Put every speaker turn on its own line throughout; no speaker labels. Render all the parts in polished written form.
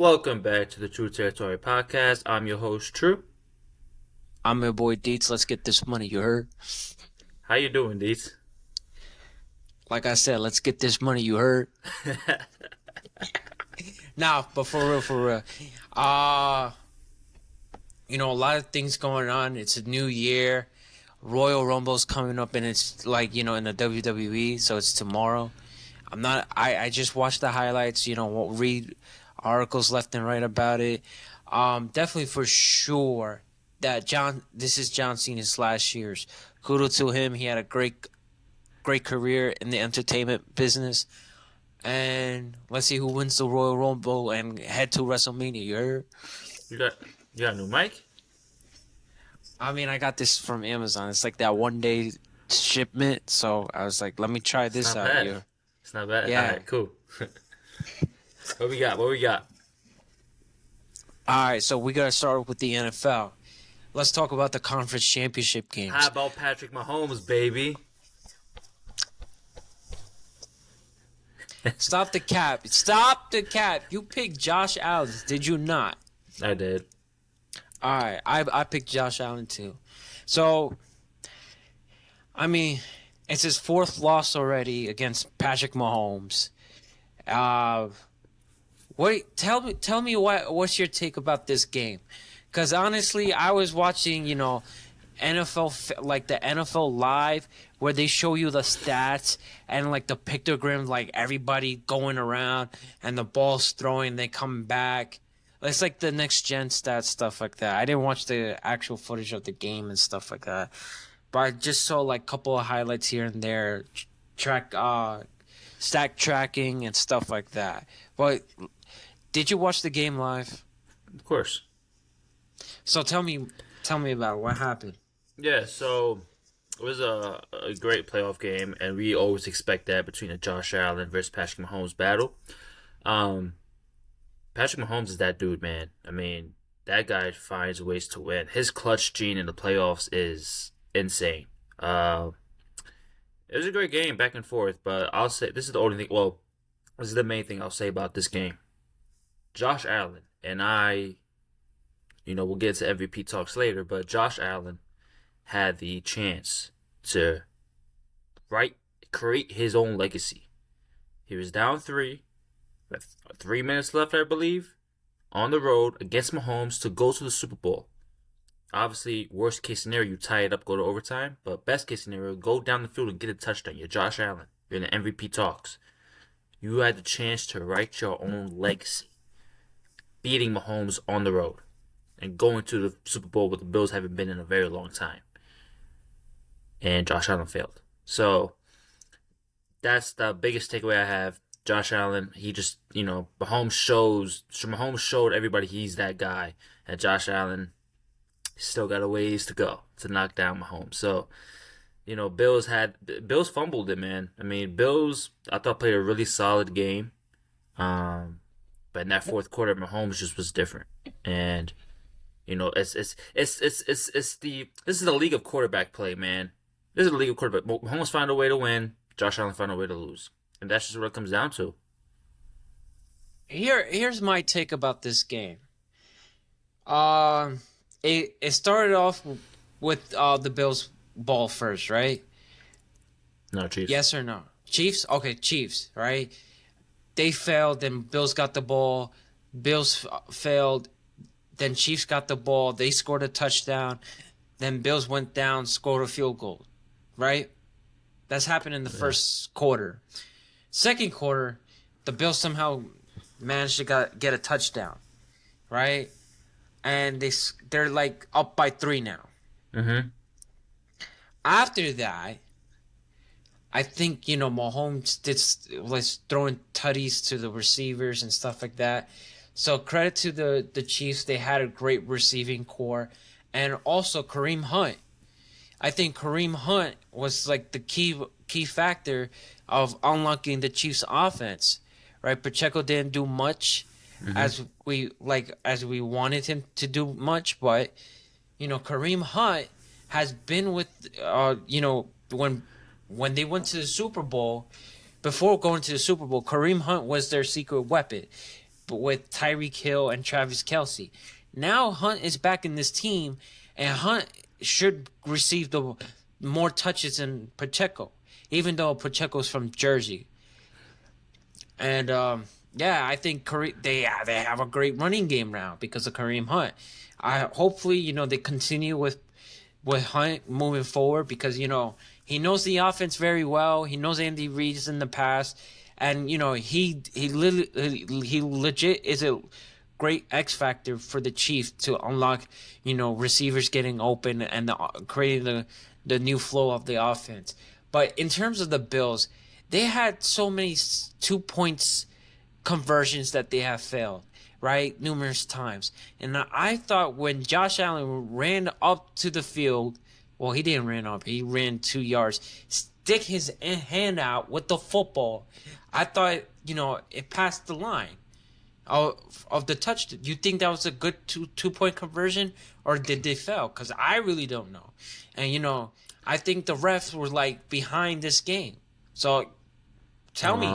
Welcome back to the True Territory Podcast. I'm your host, True.
I'm your boy Deetz. Let's get this money, you heard?
How you doing, Deetz?
Like I said, let's get this money, you heard? Nah, but for real. A lot of things going on. It's a new year. Royal Rumble's coming up, and it's like, in the WWE, so it's tomorrow. I just watched the highlights, read articles left and right about it. Definitely for sure that this is John Cena's last year's. Kudos to him. He had a great career in the entertainment business. And let's see who wins the Royal Rumble and head to WrestleMania. You heard?
You got a new mic?
I mean, I got this from Amazon. It's like that 1-day shipment. So I was like, let me try this out
bad.
here.
It's not bad.
Yeah.
All right, cool. What we got?
All right, so we got to start with the NFL. Let's talk about the conference championship games.
How about Patrick Mahomes, baby?
Stop the cap. Stop the cap. You picked Josh Allen, did you not?
I did.
All right, I picked Josh Allen too. So, I mean, it's his fourth loss already against Patrick Mahomes. Tell me what's your take about this game? Because honestly, I was watching, NFL, like the NFL Live, where they show you the stats and like the pictogram, like everybody going around and the ball's throwing, they come back. It's like the next gen stats, stuff like that. I didn't watch the actual footage of the game and stuff like that, but I just saw like a couple of highlights here and there, stack tracking and stuff like that. But did you watch the game live?
Of course.
So tell me about it. What happened?
Yeah, so it was a great playoff game, and we always expect that between a Josh Allen versus Patrick Mahomes battle. Patrick Mahomes is that dude, man. I mean, that guy finds ways to win. His clutch gene in the playoffs is insane. It was a great game, back and forth, but I'll say this is the only thing. Well, this is the main thing I'll say about this game. Josh Allen and I, we'll get to MVP talks later, but Josh Allen had the chance to create his own legacy. He was down 3, with 3 minutes left, I believe, on the road against Mahomes to go to the Super Bowl. Obviously, worst case scenario, you tie it up, go to overtime, but best case scenario, go down the field and get a touchdown. You're Josh Allen. You're in the MVP talks. You had the chance to write your own legacy, beating Mahomes on the road and going to the Super Bowl where the Bills haven't been in a very long time. And Josh Allen failed. So that's the biggest takeaway I have. Josh Allen, he just, Mahomes showed everybody he's that guy. And Josh Allen still got a ways to go to knock down Mahomes. So, Bills fumbled it, man. I mean, Bills, I thought, played a really solid game. But in that fourth quarter, Mahomes just was different. And this is the league of quarterback play, man. This is the league of quarterback. Mahomes found a way to win. Josh Allen found a way to lose, and that's just what it comes down to.
Here's my take about this game. It started off with the Bills' ball first, right?
No, Chiefs.
Yes or no? Chiefs? Okay, Chiefs, right? They failed, then Bills got the ball. Bills failed, then Chiefs got the ball. They scored a touchdown. Then Bills went down, scored a field goal, right? That's happened in the first quarter. Second quarter, the Bills somehow managed to get a touchdown, right? And they're like up by 3 now.
Mm-hmm.
After that, I think, Mahomes was throwing tutties to the receivers and stuff like that. So credit to the Chiefs. They had a great receiving core. And also Kareem Hunt. I think Kareem Hunt was like the key factor of unlocking the Chiefs' offense. Right? Pacheco didn't do much as we wanted him to do much, but Kareem Hunt has been with when they went to the Super Bowl. Before going to the Super Bowl, Kareem Hunt was their secret weapon. with Tyreek Hill and Travis Kelce. Now Hunt is back in this team, and Hunt should receive the more touches than Pacheco, even though Pacheco's from Jersey. And yeah, I think they have a great running game now because of Kareem Hunt. Hopefully they continue with Hunt moving forward because he knows the offense very well. He knows Andy Reid's in the past, and he legit is a great X factor for the Chiefs to unlock receivers getting open and creating the new flow of the offense. But in terms of the Bills, they had so many 2 points conversions that they have failed, right? Numerous times. And I thought when Josh Allen ran up to the field, well, he didn't run up. He ran 2 yards. Stick his hand out with the football. I thought, it passed the line of the touch. You think that was a good two-point conversion, or did they fail? Because I really don't know. And, I think the refs were, behind this game. So, tell me.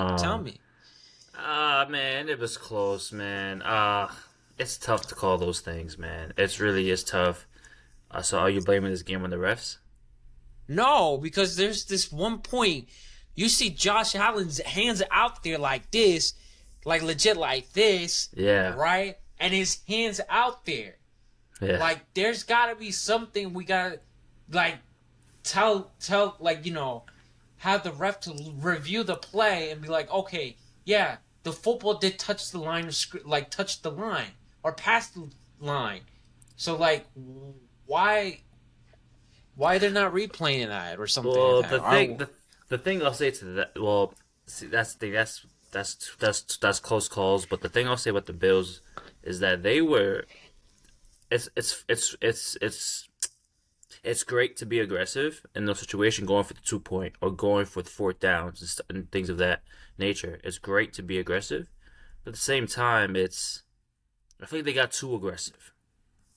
Man, it was close, man. It's tough to call those things, man. It really is tough. So are you blaming this game on the refs?
No, because there's this one point. You see Josh Allen's hands out there like this, legit like this.
Yeah.
Right? And his hands out there.
Yeah.
There's got to be something we got to, tell, have the ref to review the play and be like, okay, yeah, the football did touch the line, touch the line or pass the line. So, why they're not replaying that or something?
Well,
like that?
the thing I'll say to that, well, see, that's close calls. But the thing I'll say about the Bills is that they were, it's great to be aggressive in those situations, going for the 2 point or going for the fourth downs and things of that nature. It's great to be aggressive, but at the same time, I feel like they got too aggressive.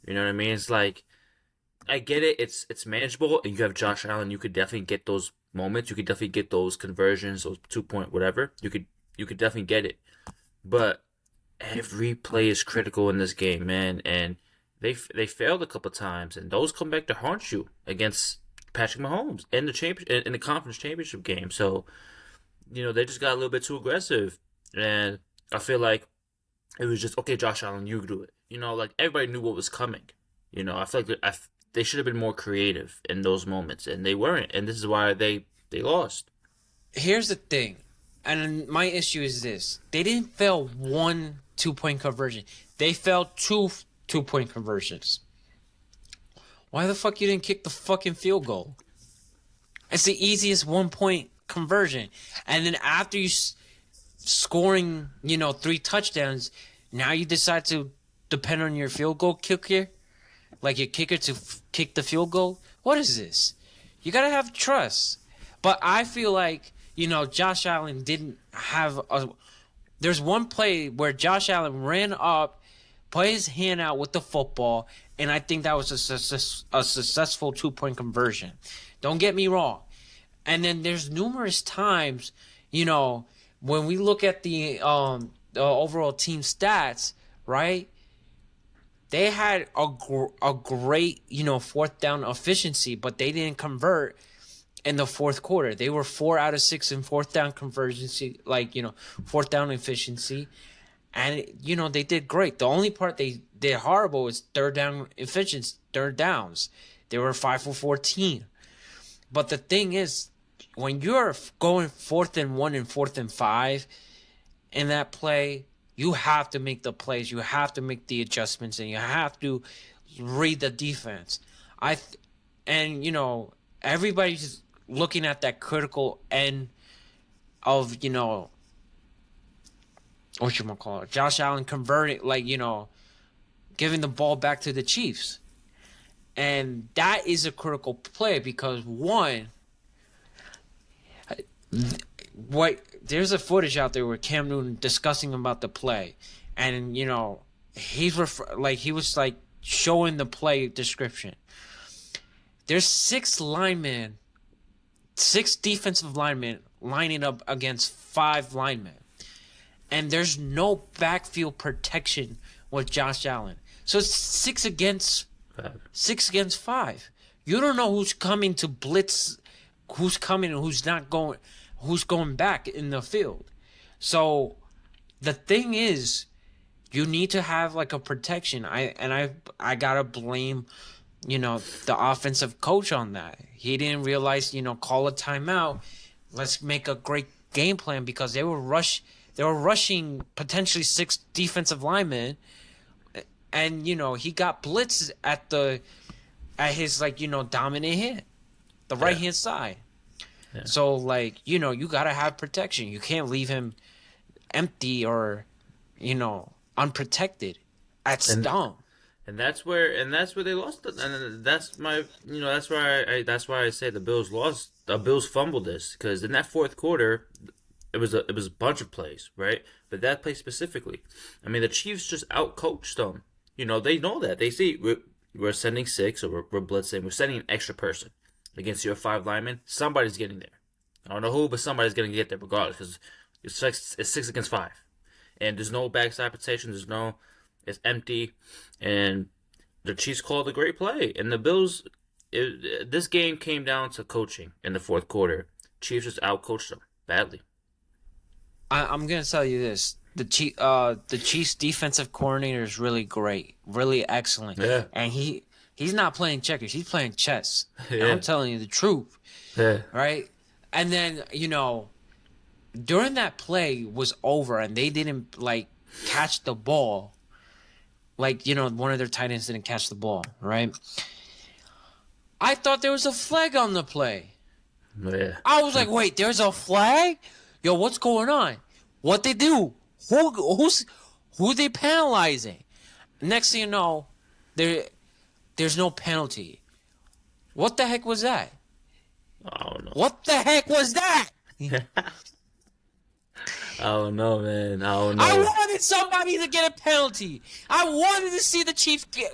You know what I mean? It's I get it. It's manageable, and you have Josh Allen. You could definitely get those moments. You could definitely get those conversions, those 2 point whatever. You could definitely get it, but every play is critical in this game, man. And they failed a couple times, and those come back to haunt you against Patrick Mahomes in the conference championship game. So, they just got a little bit too aggressive, and I feel like it was just okay. Josh Allen, you do it. Everybody knew what was coming. I feel like they should have been more creative in those moments, and they weren't, and this is why they lost.
Here's the thing, and my issue is this: they didn't fail one 2-point conversion. They failed two 2-point conversions. Why the fuck you didn't kick the fucking field goal? It's the easiest 1-point conversion. And then after you scoring, 3 touchdowns, now you decide to depend on your field goal kicker? Your kicker to kick the field goal? What is this? You gotta have trust. But I feel like, Josh Allen didn't have There's one play where Josh Allen ran up, put his hand out with the football, and I think that was a successful 2-point conversion. Don't get me wrong. And then there's numerous times, when we look at the overall team stats, right? They had a great, fourth down efficiency, but they didn't convert in the fourth quarter. They were 4 out of 6 in fourth down conversion, fourth down efficiency. And, they did great. The only part they did horrible was third downs. They were 5 for 14. But the thing is, when you're going 4th and 1 and 4th and 5 in that play, you have to make the plays. You have to make the adjustments, and you have to read the defense. Everybody's looking at that critical end of, Josh Allen converting, giving the ball back to the Chiefs. And that is a critical play because, one, there's a footage out there where Cam Newton discussing about the play. And, he was showing the play description. There's 6 defensive linemen lining up against 5 linemen. and there's no backfield protection with Josh Allen. So it's 6 against 5. You don't know who's coming to blitz, who's coming and who's not going, who's going back in the field. So the thing is, you need to have like a protection. I gotta blame, the offensive coach on that. He didn't realize, call a timeout. Let's make a great game plan, because they were rushing potentially 6 defensive linemen, and he got blitzed at his dominant hit, the right hand side. Yeah. So you gotta have protection. You can't leave him empty or unprotected. That's dumb.
And that's where they lost it. And that's why I say the Bills lost. The Bills fumbled this, because in that fourth quarter, it was a bunch of plays, right? But that play specifically, I mean, the Chiefs just outcoached them. They know that. They see we're sending 6, or we're blitzing. We're sending an extra person against your 5 linemen. Somebody's getting there. I don't know who, but somebody's going to get there regardless, because it's 6 against 5. And there's no backside protection. It's empty. And the Chiefs called a great play. And the Bills, this game came down to coaching in the fourth quarter. Chiefs just outcoached them badly.
I'm going to tell you this. The Chiefs defensive coordinator is really great, really excellent.
Yeah.
And he's not playing checkers. He's playing chess.
Yeah.
And I'm telling you the truth.
Yeah.
Right? And then, during that play was over and they didn't catch the ball. One of their tight ends didn't catch the ball, right? I thought there was a flag on the play.
Yeah.
I was like, wait, there's a flag? Yo, what's going on? What they do? Who they penalizing? Next thing you know, there's no penalty. What the heck was that?
I don't know.
What the heck was that?
I don't know, man. I don't know.
I wanted somebody to get a penalty. I wanted to see the Chiefs get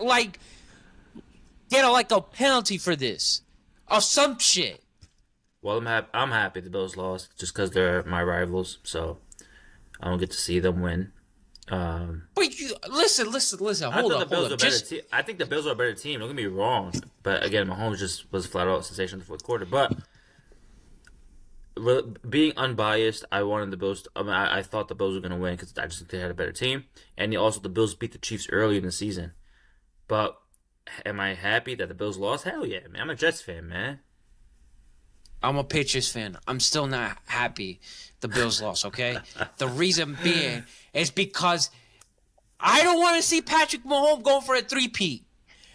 a penalty for this, or some shit.
Well, I'm happy the Bills lost, just because they're my rivals, so I don't get to see them win.
But you listen. Hold up.
I think the Bills are a better team. Don't get me wrong, but again, Mahomes just was flat out a sensation in the fourth quarter. But being unbiased, I wanted the Bills. I thought the Bills were going to win, because I just think they had a better team, and also the Bills beat the Chiefs early in the season. But am I happy that the Bills lost? Hell yeah, man! I'm a Jets fan, man.
I'm a Patriots fan. I'm still not happy the Bills lost, okay? The reason being is because I don't want to see Patrick Mahomes going for a 3-peat.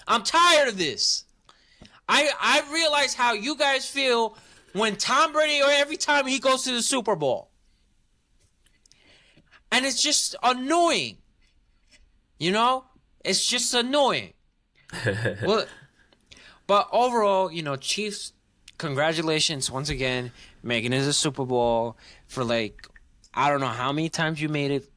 I'm tired of this. I realize how you guys feel when Tom Brady, or every time he goes to the Super Bowl. And it's just annoying. It's just annoying. Well, but overall, Chiefs, congratulations once again, making it a Super Bowl for I don't know how many times you made it.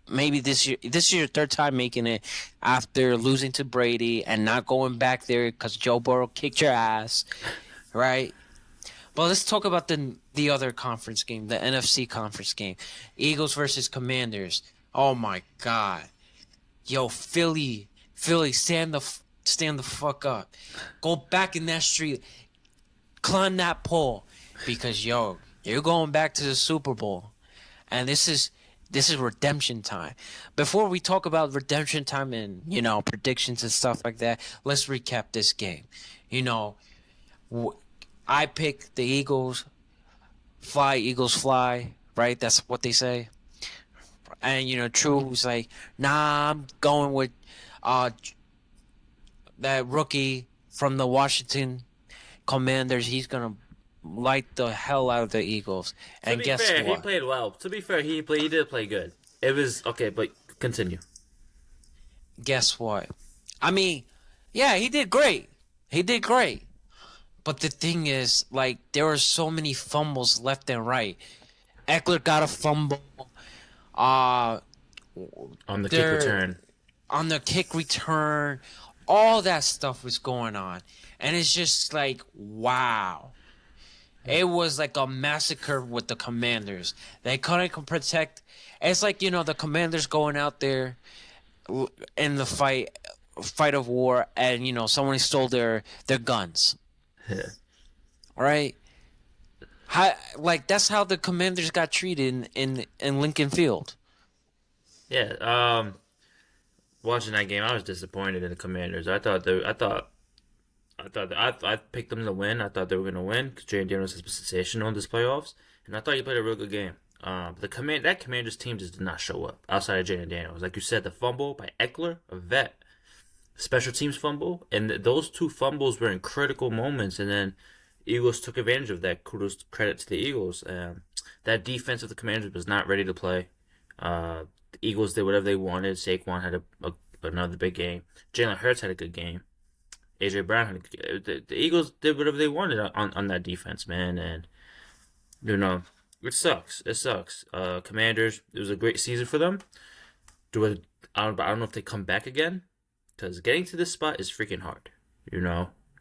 Maybe this year. This is your 3rd time making it after losing to Brady and not going back there because Joe Burrow kicked your ass, right? But let's talk about the other conference game, the NFC conference game, Eagles versus Commanders. Oh my God, yo, Philly, stand the fuck up, go back in that street. Climb that pole, because you're going back to the Super Bowl, and this is redemption time. Before we talk about redemption time and predictions and stuff like that, let's recap this game. I picked the Eagles. Fly, Eagles fly, right? That's what they say. And True was like, nah, I'm going with that rookie from the Washington Commanders. He's gonna light the hell out of the Eagles. And guess what?
He played well. To be fair, he did play good. It was okay, but continue.
Guess what? I mean, yeah, he did great. But the thing is, there were so many fumbles left and right. Eckler got a fumble.
On the kick return.
All that stuff was going on. And it's just wow. It was like a massacre with the Commanders. They couldn't protect. It's like, the Commanders going out there in the fight of war, and someone stole their guns.
Yeah.
All right. That's how the Commanders got treated in Lincoln Field.
Yeah. Watching that game, I was disappointed in the Commanders. I picked them to win. I thought they were going to win because Jay Daniels has been sensational in this playoffs, and I thought he played a real good game. That Commanders team just did not show up outside of Jay Daniels. Like you said, the fumble by Eckler, a vet, special teams fumble, and those two fumbles were in critical moments, and then Eagles took advantage of that. Kudos, credit to the Eagles. That defense of the Commanders was not ready to play. The Eagles did whatever they wanted. Saquon had another big game. Jalen Hurts had a good game. AJ Brown had a good game. The Eagles did whatever they wanted on that defense, man. And, it sucks. It sucks. Commanders, it was a great season for them. I don't know if they come back again, because getting to this spot is freaking hard.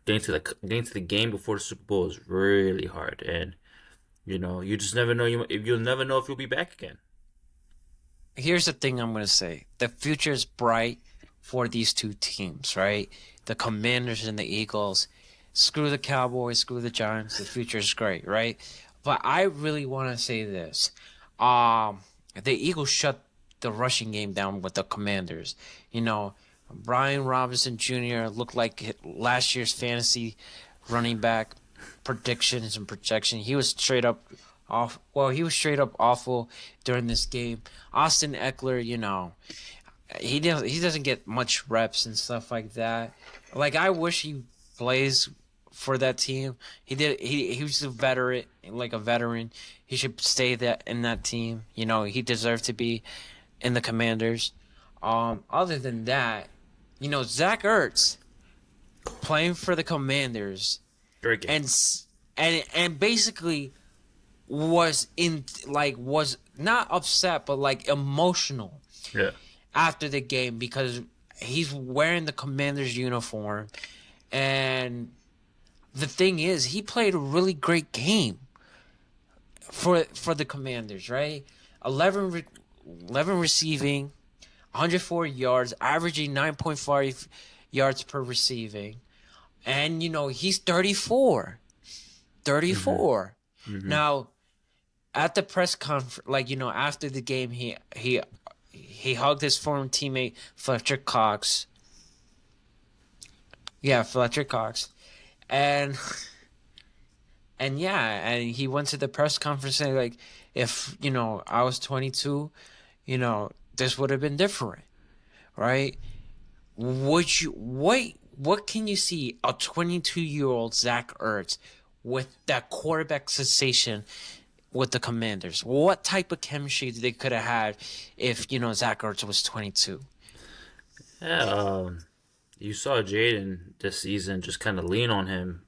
Getting to the game before the Super Bowl is really hard, and you just never know. You'll never know if you'll be back again.
Here's the thing I'm gonna say: the future is bright for these two teams, right? The Commanders and the Eagles. Screw the Cowboys, screw the Giants. The future is great, right? But I really want to say this: the Eagles shut the rushing game down with the Commanders. Brian Robinson Jr. looked like last year's fantasy running back predictions and projection. He was straight up off. Well, he was straight up awful during this game. Austin Eckler, he doesn't get much reps and stuff like that. Like, I wish he plays for that team. He did. He was a veteran, like a veteran. He should stay in that team. He deserved to be in the Commanders. Other than that, Zach Ertz playing for the Commanders, and basically was not upset but emotional.
Yeah.
After the game, because he's wearing the Commanders uniform, and the thing is, he played a really great game for the Commanders, right? 11 receiving, 104 yards, averaging 9.5 yards per receiving. And, he's 34. 34. Mm-hmm. Now, at the press conference, after the game, he hugged his former teammate, Fletcher Cox. Yeah, Fletcher Cox. And he went to the press conference saying, if, I was 22, this would have been different, right? What can you see a 22-year-old Zach Ertz with that quarterback sensation with the Commanders? What type of chemistry they could have had if, Zach Ertz was 22?
Yeah, you saw Jaden this season just kind of lean on him.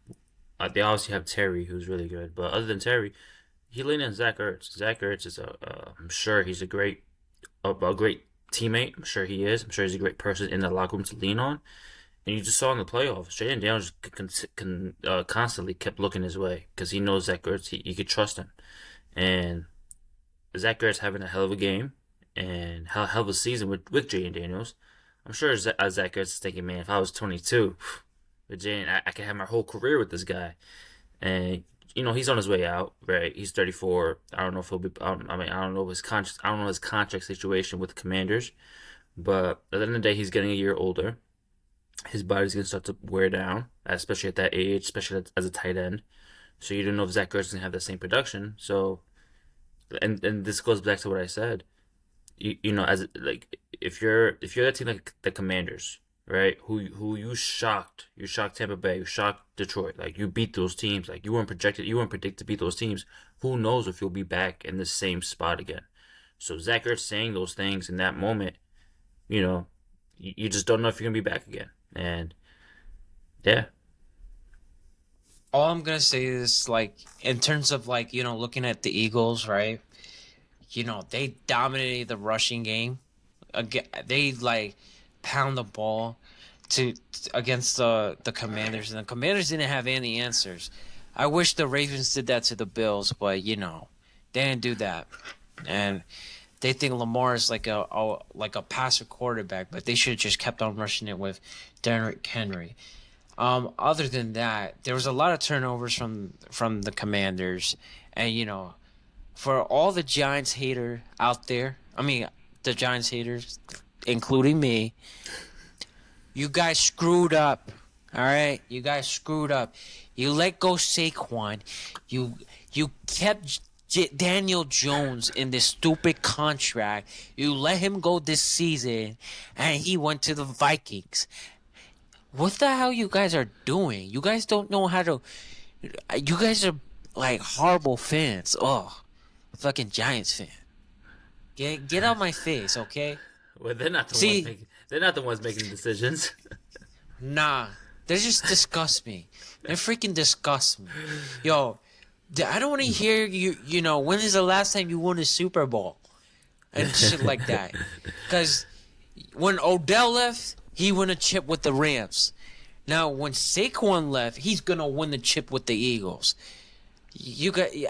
They obviously have Terry, who's really good, but other than Terry, he leaned on Zach Ertz. Zach Ertz is I'm sure he's a great teammate. I'm sure he is. I'm sure he's a great person in the locker room to lean on. And you just saw in the playoffs, Jaden Daniels constantly kept looking his way because he knows Zach Ertz. He could trust him. And Zach Ertz having a hell of a game and hell of a season with Jaden Daniels. I'm sure Zach Ertz is thinking, man, if I was 22 with Jaden, I could have my whole career with this guy. And he's on his way out, right? He's 34. I don't know if he'll be. I don't know his contract. I don't know his contract situation with the Commanders. But at the end of the day, he's getting a year older. His body's gonna start to wear down, especially at that age, especially as a tight end. So you don't know if Zach Ertz is gonna have that same production. So, and this goes back to what I said. As if you're that team like the Commanders, right? Who you shocked Tampa Bay, you shocked Detroit, you beat those teams, you weren't predicted to beat those teams. Who knows if you'll be back in the same spot again? So Zach Ertz saying those things in that moment, you just don't know if you're gonna be back again. And yeah.
All I'm gonna say is in terms of looking at the Eagles, right? They dominated the rushing game. They pound the ball against the Commanders, and the Commanders didn't have any answers. I wish the Ravens did that to the Bills, but they didn't do that, and they think Lamar is like a passer quarterback, but they should have just kept on rushing it with Derrick Henry. Other than that, there was a lot of turnovers from the Commanders, and for all the Giants hater out there, I mean the Giants haters, including me, you guys screwed up. All right, you guys screwed up. You let go Saquon. You kept Daniel Jones in this stupid contract. You let him go this season, and he went to the Vikings. What the hell you guys are doing? You guys don't know how to. You guys are like horrible fans. Oh, fucking Giants fan. Get out my face, okay?
Well, they're not the ones making the decisions.
Nah, they just disgust me. They freaking disgust me. Yo, I don't want to hear you know, when is the last time you won a Super Bowl? And shit like that. Because when Odell left, he won a chip with the Rams. Now, when Saquon left, he's going to win the chip with the Eagles.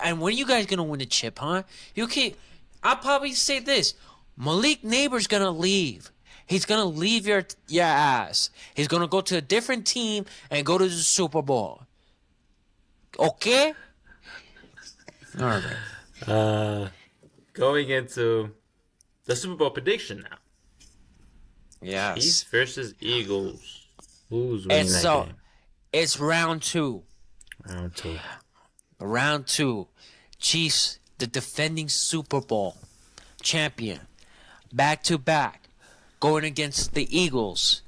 And when are you guys going to win the chip, huh? You can't. I'll probably say this. Malik Neighbor's going to leave. He's going to leave your ass. He's going to go to a different team and go to the Super Bowl. Okay? All right.
Going into the Super Bowl prediction now.
Yes.
Chiefs versus Eagles. Who's winning that game?
It's round 2.
Round 2.
Round 2. Chiefs, the defending Super Bowl champion, back to back, going against the Eagles.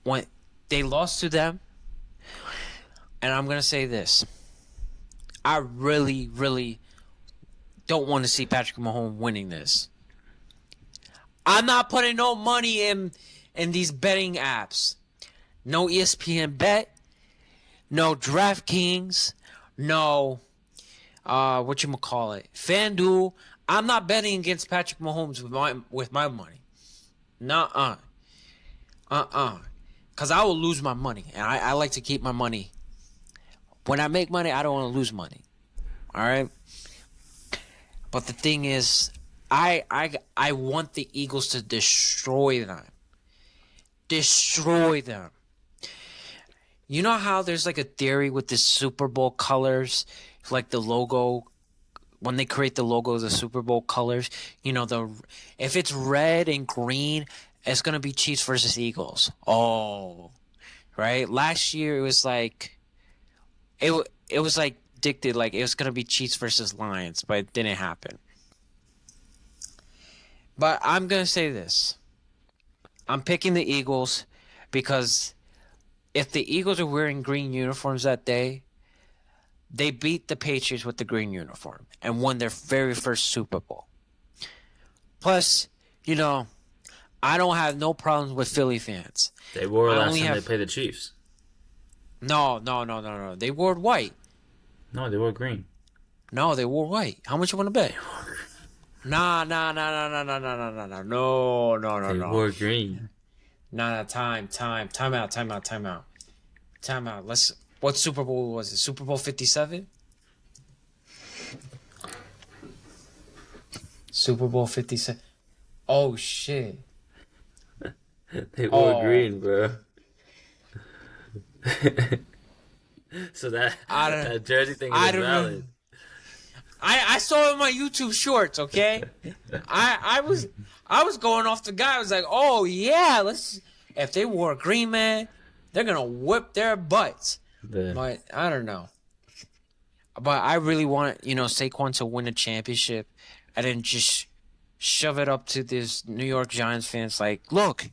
When they lost to them, and I'm going to say this. I really, really don't want to see Patrick Mahomes winning this. I'm not putting no money in these betting apps. No ESPN Bet, no DraftKings, no FanDuel. I'm not betting against Patrick Mahomes with my money. Nuh-uh. Because I will lose my money, and I like to keep my money. When I make money, I don't want to lose money. All right? But the thing is, I want the Eagles to destroy them. Destroy them. You know how there's like a theory with the Super Bowl colors, like the logo, when they create the logo of the Super Bowl colors, if it's red and green, it's gonna be Chiefs versus Eagles. Oh, right. Last year it was like, it was like dictated like it was gonna be Chiefs versus Lions, but it didn't happen. But I'm gonna say this. I'm picking the Eagles because if the Eagles are wearing green uniforms that day, they beat the Patriots with the green uniform and won their very first Super Bowl. Plus, I don't have no problems with Philly fans.
They wore last time they played the Chiefs.
No. They wore white.
No, they wore green.
No, they wore white. How much you want to bet? Nah. No.
They wore green.
Nah, time out. What Super Bowl was it? Super Bowl 57? Super Bowl 57. Oh, shit.
They wore green, bro. So that jersey thing is valid.
I saw it in my YouTube shorts, okay? I was going off the guy. I was like, oh, yeah, if they wore green, man, they're going to whip their butts. Yeah. But I don't know. But I really want, Saquon to win a championship and then just shove it up to this New York Giants fans like, look,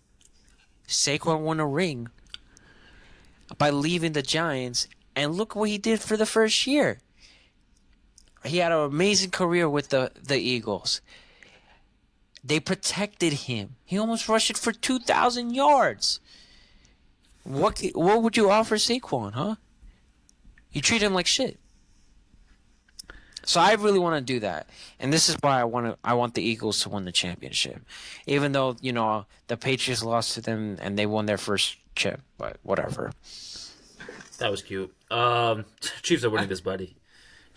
Saquon won a ring by leaving the Giants, and look what he did for the first year. He had an amazing career with the Eagles. They protected him. He almost rushed it for 2,000 yards. What would you offer Saquon, huh? You treat him like shit. So I really want to do that, and this is why I want the Eagles to win the championship, even though the Patriots lost to them and they won their first chip. But whatever.
That was cute. Chiefs are winning this, buddy.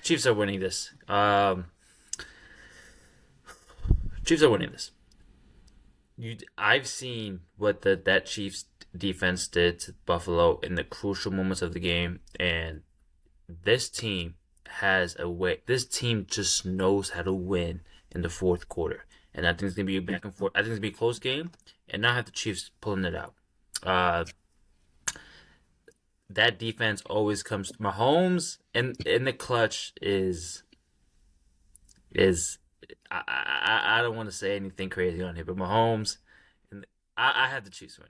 Chiefs are winning this. Chiefs are winning this. I've seen what that Chiefs defense did to Buffalo in the crucial moments of the game, and this team has a way. This team just knows how to win in the fourth quarter, and I think it's gonna be a back and forth. I think it's gonna be a close game, and now have the Chiefs pulling it out. That defense always comes. Mahomes in the clutch is. I don't want to say anything crazy on here, but Mahomes, I have the Chiefs win.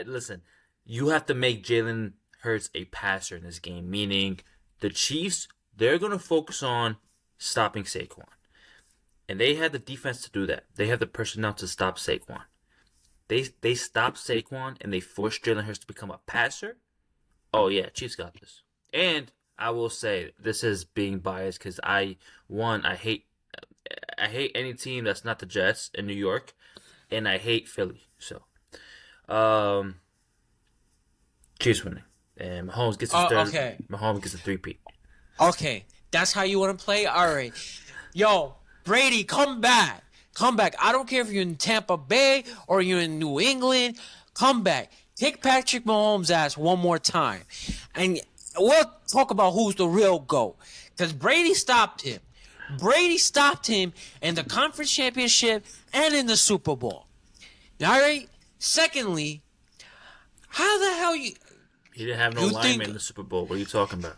Listen, you have to make Jalen Hurts a passer in this game, meaning the Chiefs, they're going to focus on stopping Saquon. And they have the defense to do that. They have the personnel to stop Saquon. They stop Saquon and they force Jalen Hurts to become a passer. Oh, yeah, Chiefs got this. And I will say, this is being biased because I hate any team that's not the Jets in New York, and I hate Philly. So, Chiefs winning, and Mahomes gets his third.
Okay.
Mahomes gets a three-peat.
Okay, that's how you want to play? All right. Yo, Brady, come back. Come back. I don't care if you're in Tampa Bay or you're in New England. Come back. Kick Patrick Mahomes' ass one more time. And we'll talk about who's the real GOAT. Because Brady stopped him. Brady stopped him in the conference championship and in the Super Bowl. All right? Secondly, how the hell you...
He didn't have no lineman in the Super Bowl. What are you talking about?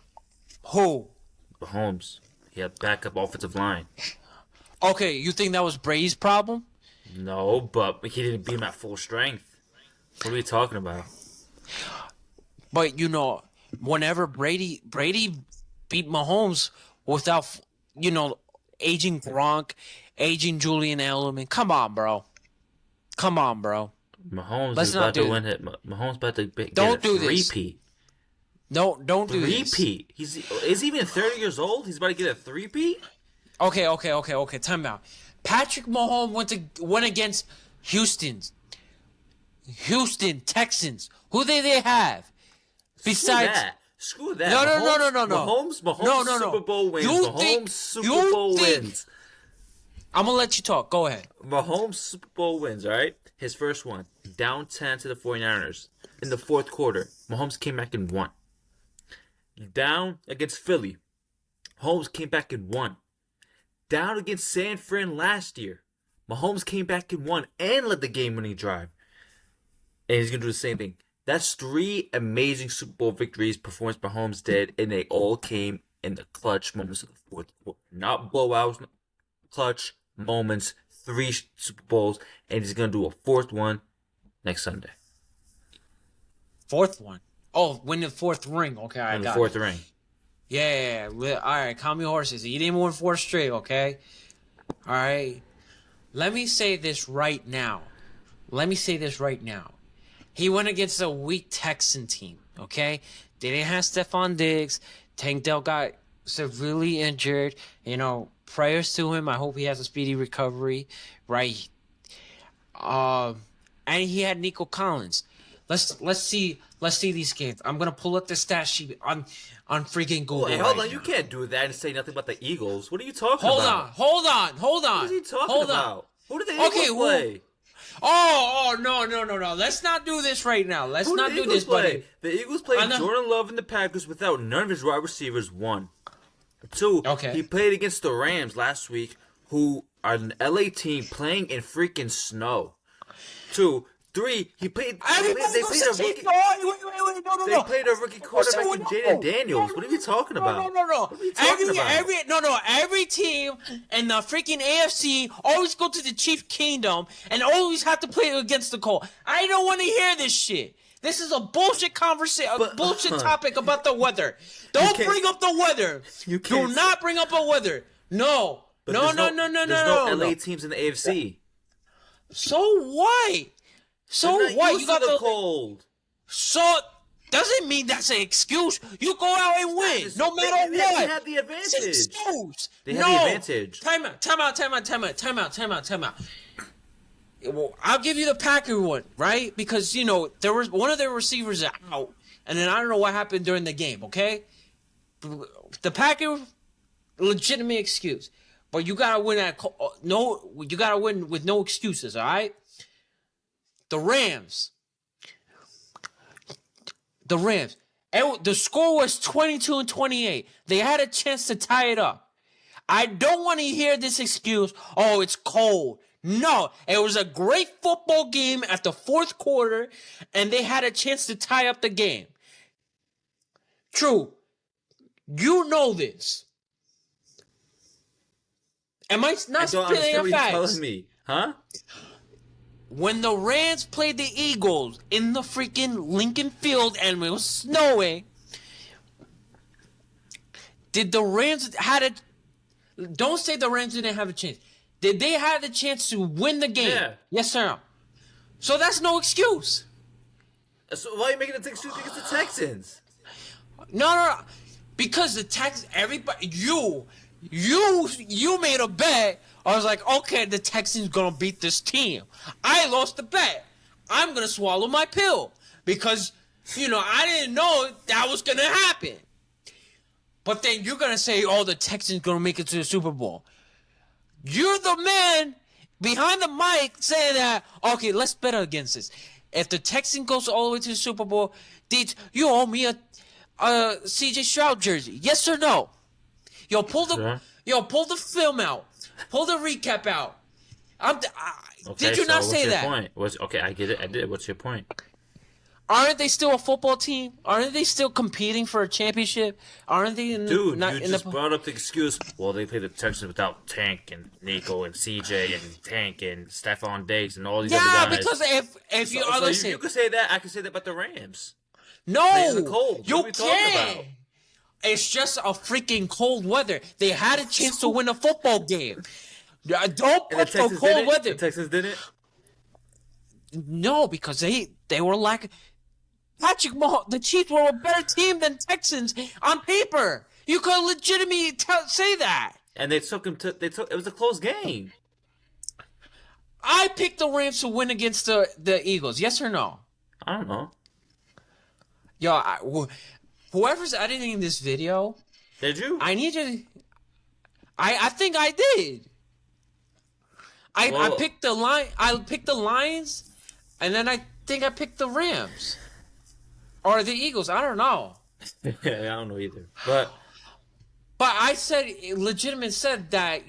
Who?
Mahomes. He had backup offensive line.
Okay, you think that was Brady's problem?
No, but he didn't beat him at full strength. What are we talking about?
But, you know, whenever Brady beat Mahomes without, you know, aging Gronk, aging Julian Edelman. Come on, bro. Come on, bro.
Mahomes is about to win it. Mahomes about to get a three-peat.
No, don't do this.
Three-peat. Is he even 30 years old? He's about to get a three-peat?
Okay. Time out. Patrick Mahomes went against Houston Texans. Who they have? Besides
Screw that.
No.
Mahomes Super Bowl wins. Mahomes Super Bowl wins.
I'm going to let you talk. Go ahead.
Mahomes Super Bowl wins, all right? His first one. Down 10 to the 49ers. In the fourth quarter, Mahomes came back and won. Down against Philly, Mahomes came back and won. Down against San Fran last year, Mahomes came back and won and led the game-winning drive. And he's going to do the same thing. That's 3 amazing Super Bowl victories performance Mahomes did, and they all came in the clutch moments of the fourth quarter. Not blowouts, clutch moments, 3 Super Bowls, and he's going to do a 4th one next Sunday.
4th one? Oh, win the 4th ring. Okay, I got it.
Win the 4th ring.
Yeah. All right, calm your horses. He didn't win 4 straight, okay? All right. Let me say this right now. He went against a weak Texan team, okay? They didn't have Stephon Diggs. Tank Dell got severely injured. You know, prayers to him. I hope he has a speedy recovery, right? And he had Nico Collins. Let's see these games. I'm gonna pull up the stat sheet on freaking Google.
Wait, hold on. You can't do that and say nothing about the Eagles. What are you talking about?
Hold on.
What are you talking about? Who did the Eagles play?
Oh, no. Let's not do this right now. Let's not do this, buddy.
The Eagles played Jordan Love and the Packers without none of his wide receivers. 1. 2, he played against the Rams last week, who are an LA team playing in freaking snow. 2, 3, he played. They played a rookie quarterback in Jaden Daniels. What are you talking about?
No. Every team in the freaking AFC always go to the Chief Kingdom and always have to play against the Colts. I don't want to hear this shit. This is a bullshit conversation, bullshit topic about the weather. Don't bring up the weather. Do not bring up the weather. No. No.
There's no LA teams in the AFC.
So what? So what? You got the cold. So doesn't mean that's an excuse. You go out and win, no matter what.
They have the advantage. They have the advantage.
Time out. Well, I'll give you the Packer one, right? Because you know there was one of their receivers out. and then I don't know what happened during the game. Okay, the Packers, legitimate excuse, but you gotta win you gotta win with no excuses. All right. The Rams. The score was 22-28. They had a chance to tie it up. I don't want to hear this excuse. Oh, it's cold. No, it was a great football game at the fourth quarter, and they had a chance to tie up the game. True. You know this. Am I not spitting your facts?
Telling me, huh?
When the Rams played the Eagles in the freaking Lincoln Field and it was snowing, did the Rams had a... Don't say the Rams didn't have a chance. Did they have the chance to win the game?
Yeah.
Yes or no? So that's no excuse.
So why are you making the excuse against the Texans?
No. Because the Texans, everybody, you made a bet. I was like, okay, the Texans gonna beat this team. I lost the bet. I'm gonna swallow my pill because, I didn't know that was gonna happen. But then you're gonna say, oh, the Texans gonna make it to the Super Bowl. You're the man behind the mic saying that, okay, let's bet against this. If the Texans goes all the way to the Super Bowl, Deetz, you owe me a CJ Stroud jersey. Yes or no? Pull the film out. Pull the recap out. Did you not say that?
Okay, I get it. I did. What's your point?
Aren't they still a football team? Aren't they still competing for a championship? Aren't they?
Brought up the excuse. Well, they played the Texans without Tank and Nico and CJ and Tank and Stephon Diggs and all these other guys.
Yeah, because if
you could say that, I could say that about the Rams.
No,
in the cold.
You can't. It's just a freaking cold weather. They had a chance to win a football game. Don't put the cold weather.
The Texans did it?
No, because they were like Patrick Mahomes. The Chiefs were a better team than Texans on paper. You could legitimately say that.
And they took him to. It was a close game.
I picked the Rams to win against the Eagles. Yes or no?
I don't know.
Yo, whoever's editing this video,
did you?
I need you to... I think I did. I picked the line. I picked the Lions, and then I think I picked the Rams or the Eagles. I don't know.
I don't know either. But
I legitimate said that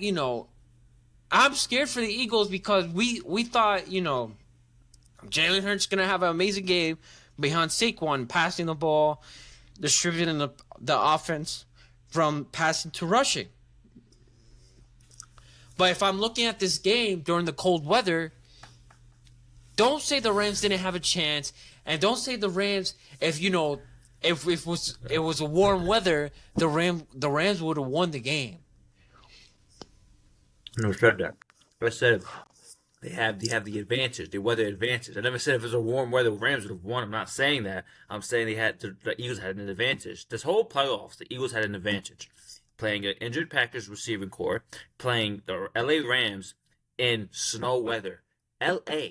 I'm scared for the Eagles because we thought Jalen Hurts gonna have an amazing game behind Saquon passing the ball, distributing the offense from passing to rushing. But if I'm looking at this game during the cold weather, don't say the Rams didn't have a chance, and don't say the Rams if it was a warm weather, the Rams would have won the game.
No, said that. I said they have the advantage, the weather advantage. I never said if it was a warm weather, the Rams would have won. I'm not saying that. I'm saying the Eagles had an advantage. This whole playoffs, the Eagles had an advantage. Playing an injured Packers receiving corps, playing the LA Rams in snow weather. LA.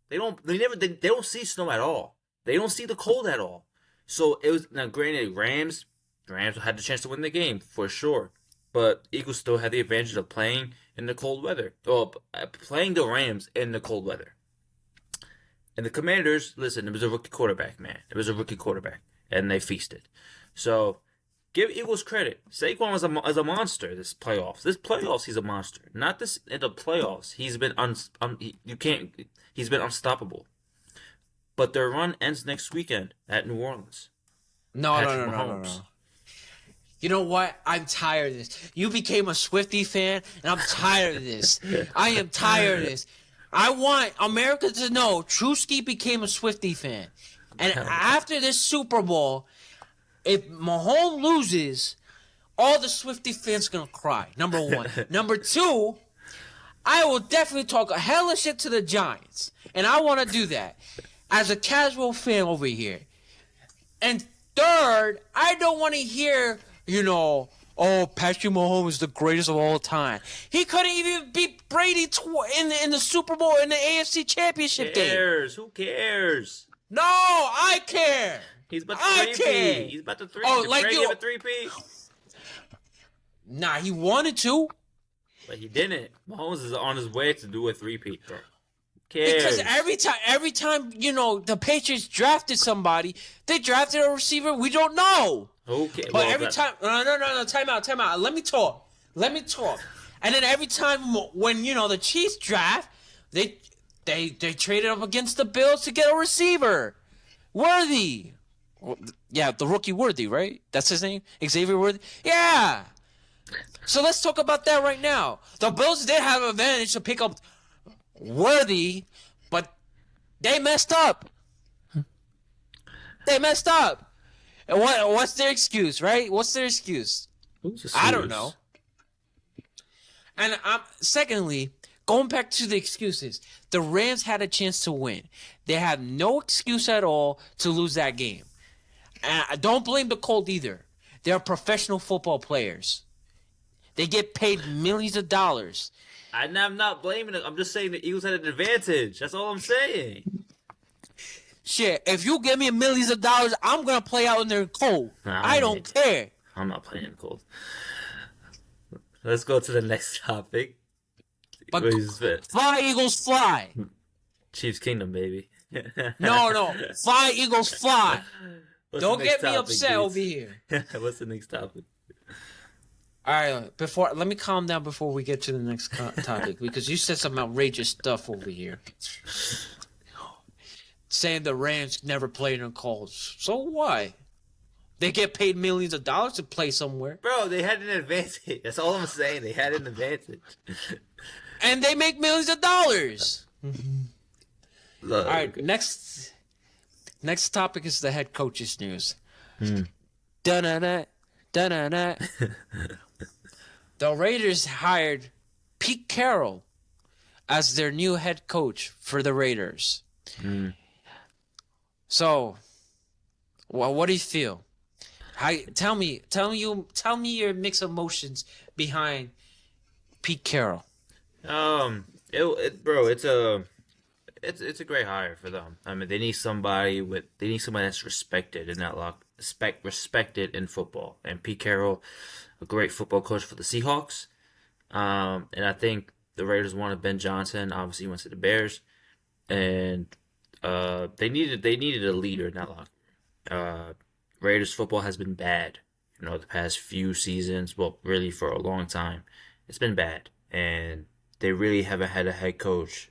They don't see snow at all. They don't see the cold at all. So it was, now granted, Rams had the chance to win the game for sure. But Eagles still had the advantage of playing in the cold weather. Or playing the Rams in the cold weather. And the Commanders, listen, it was a rookie quarterback, man. It was a rookie quarterback. And they feasted. So give Eagles credit. Saquon was a monster this playoffs. This playoffs, he's a monster. Not this in the playoffs. He's been he's been unstoppable. But their run ends next weekend at New Orleans.
No. You know what? I'm tired of this. You became a Swiftie fan, and I'm tired of this. I am tired of this. I want America to know Trusky became a Swiftie fan. And after this Super Bowl, if Mahomes loses, all the Swiftie fans are going to cry. Number one. Number two, I will definitely talk a hell of shit to the Giants. And I want to do that as a casual fan over here. And third, I don't want to hear... Patrick Mahomes is the greatest of all time. He couldn't even beat Brady in the Super Bowl in the AFC Championship game.
Who cares?
No, I care.
He's about
I
to
care.
3P. He's about to 3P.
Oh,
Did
like
Brady
you-
have a 3P?
Nah, he wanted to.
But he didn't. Mahomes is on his way to do a 3P, bro.
Because
Cares.
every time, the Patriots drafted somebody, they drafted a receiver we don't know.
Okay.
But every time, no, time out. Let me talk. And then every time when the Chiefs draft, they traded up against the Bills to get a receiver, Worthy. Yeah, the rookie Worthy, right? That's his name, Xavier Worthy. Yeah. So let's talk about that right now. The Bills did have an advantage to pick up Worthy, but they messed up. And what's their excuse, right? What's their excuse? I don't know. And secondly, going back to the excuses, the Rams had a chance to win. They had no excuse at all to lose that game. And I don't blame the Colts either. They're professional football players. They get paid millions of dollars.
I'm not blaming it. I'm just saying the Eagles had an advantage. That's all I'm saying.
Shit, if you give me millions of dollars, I'm going to play out in the cold. I don't care.
I'm not playing in cold. Let's go to the next topic.
But fly, Eagles, fly.
Chiefs Kingdom, baby.
No. Fly, Eagles, fly. Don't get me
topic,
upset over here.
What's the next topic?
All right, let me calm down before we get to the next topic, because you said some outrageous stuff over here. Saying the Rams never played in Colts. So why? They get paid millions of dollars to play somewhere.
Bro, they had an advantage. That's all I'm saying. They had an advantage.
And they make millions of dollars.
Look.
All right, next topic is the head coach's news. Da-na-na, da-na-na. The Raiders hired Pete Carroll as their new head coach for the Raiders. So, what do you feel? Tell me your mixed emotions behind Pete Carroll.
It's a great hire for them. I mean, they need somebody that's respected in that respected in football. And Pete Carroll, a great football coach for the Seahawks. And I think the Raiders wanted Ben Johnson. Obviously, he went to the Bears, and they needed a leader in that locker. Raiders football has been bad, the past few seasons. Well, really for a long time, it's been bad, and they really haven't had a head coach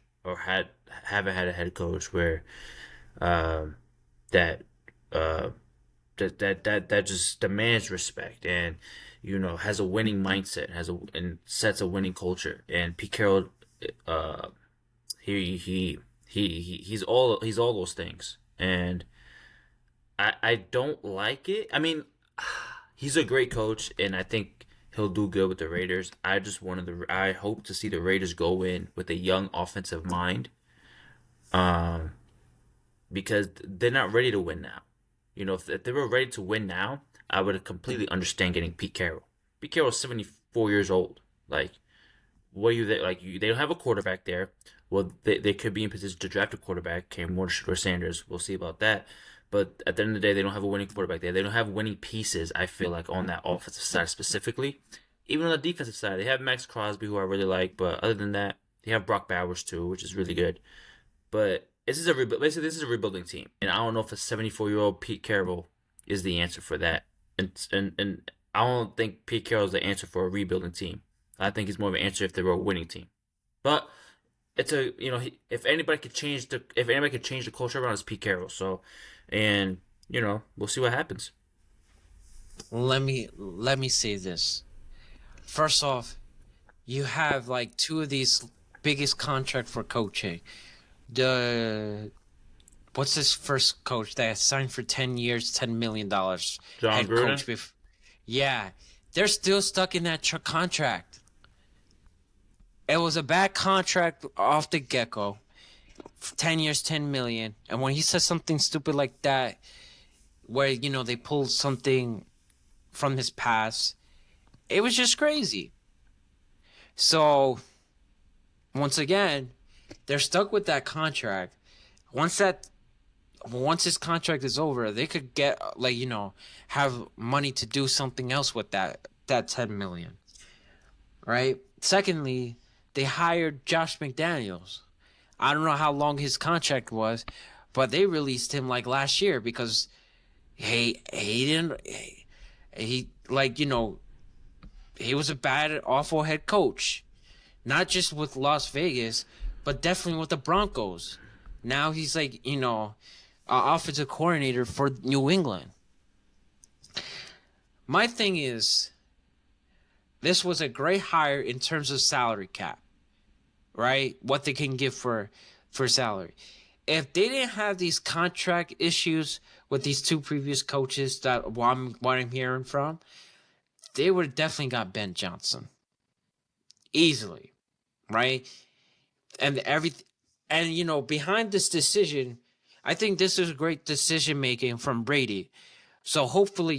haven't had a head coach where that just demands respect and has a winning mindset, and sets a winning culture. And Pete Carroll, he's all those things, and I don't like it. I mean, he's a great coach, and I think he'll do good with the Raiders. I hope to see the Raiders go in with a young offensive mind, because they're not ready to win now. If they were ready to win now, I would completely understand getting Pete Carroll. Pete Carroll's 74 years old. Like, what are you there? Like, they don't have a quarterback there. Well, they could be in position to draft a quarterback, Cam Ward or Sanders. We'll see about that. But at the end of the day, they don't have a winning quarterback there. They don't have winning pieces, I feel like, on that offensive side specifically. Even on the defensive side, they have Max Crosby, who I really like. But other than that, they have Brock Bowers, too, which is really good. But this is a rebuilding team. And I don't know if a 74-year-old Pete Carroll is the answer for that. And I don't think Pete Carroll is the answer for a rebuilding team. I think he's more of an answer if they were a winning team. But it's if anybody could change the culture around, it's Pete Carroll. So, and we'll see what happens.
Let me say this. First off, you have like two of these biggest contract for coaching. What's this first coach that signed for 10 years, $10 million?
John Gruden?
Yeah, they're still stuck in that contract. It was a bad contract off the get-go. 10 years, 10 million. And when he says something stupid like that, where, they pulled something from his past, it was just crazy. So, once again, they're stuck with that contract. Once that once his contract is over, they could get have money to do something else with that 10 million, right? Secondly, they hired Josh McDaniels. I don't know how long his contract was, but they released him like last year because he didn't he he was a bad, awful head coach, not just with Las Vegas, but definitely with the Broncos. Now he's offensive coordinator for New England. My thing is, this was a great hire in terms of salary cap, right? What they can give for salary. If they didn't have these contract issues with these two previous coaches that what I'm hearing from, they would have definitely got Ben Johnson easily, right? And behind this decision, I think this is great decision making from Brady. So hopefully,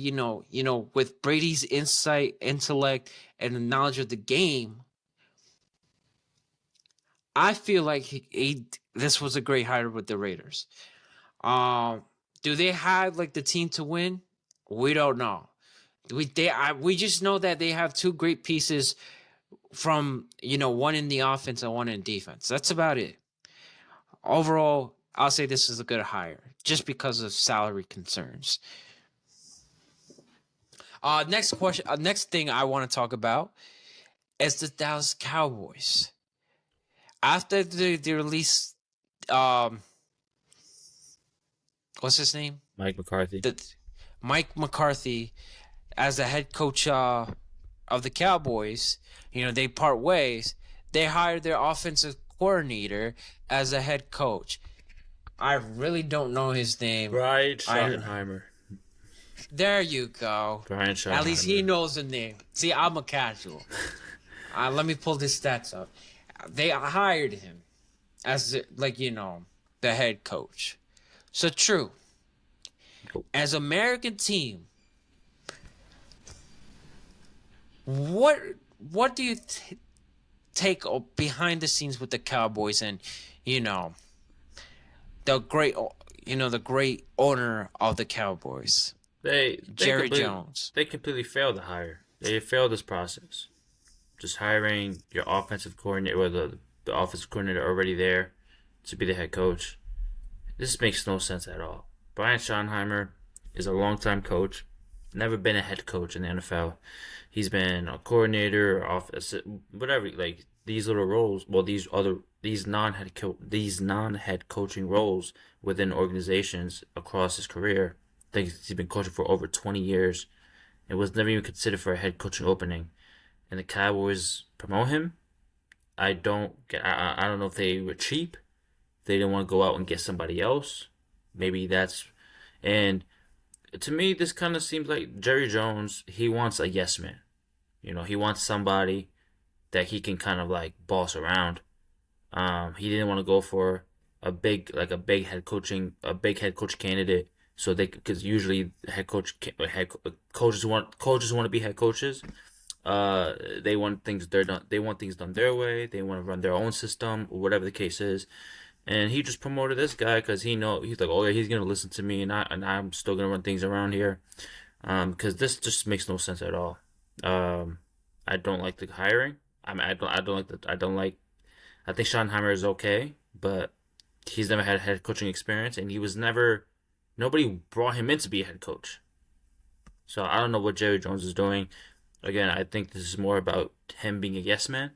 with Brady's insight, intellect, and the knowledge of the game, I feel like this was a great hire with the Raiders. Do they have the team to win? We don't know. We just know that they have two great pieces from one in the offense and one in defense. That's about it. Overall, I'll say this is a good hire just because of salary concerns. Next question. Next thing I want to talk about is the Dallas Cowboys. After the release, what's his name?
Mike McCarthy.
Mike McCarthy, as the head coach of the Cowboys, they part ways. They hired their offensive coordinator as a head coach. I really don't know his name.
Brian Schottenheimer.
There you go.
Brian Schottenheimer.
At least he knows the name. See, I'm a casual. Let me pull his stats up. They hired him as the head coach. So true. As American team, what do you take behind the scenes with the Cowboys and the great owner of the Cowboys, Jerry Jones?
They completely failed to hire. They failed this process. Just hiring your offensive coordinator, or the offensive coordinator already there to be the head coach. This makes no sense at all. Brian Schottenheimer is a longtime coach, never been a head coach in the NFL. He's been a coordinator, office, whatever. These little roles, well, these non-head coaching roles within organizations across his career. I think he's been coaching for over 20 years, and was never even considered for a head coaching opening. And the Cowboys promote him. I don't know if they were cheap. They didn't want to go out and get somebody else. Maybe that's... And to me, this kind of seems like Jerry Jones, he wants a yes man. He wants somebody that he can kind of boss around. He didn't want to go for a big head coach candidate. So because usually coaches want to be head coaches. They want things done their way. They want to run their own system, or whatever the case is. And he just promoted this guy because he's like, oh yeah, he's gonna listen to me, and I'm still gonna run things around here. Because this just makes no sense at all. I don't like the hiring. I think Schottenheimer is okay, but he's never had head coaching experience, and nobody brought him in to be a head coach. So I don't know what Jerry Jones is doing. Again, I think this is more about him being a yes man.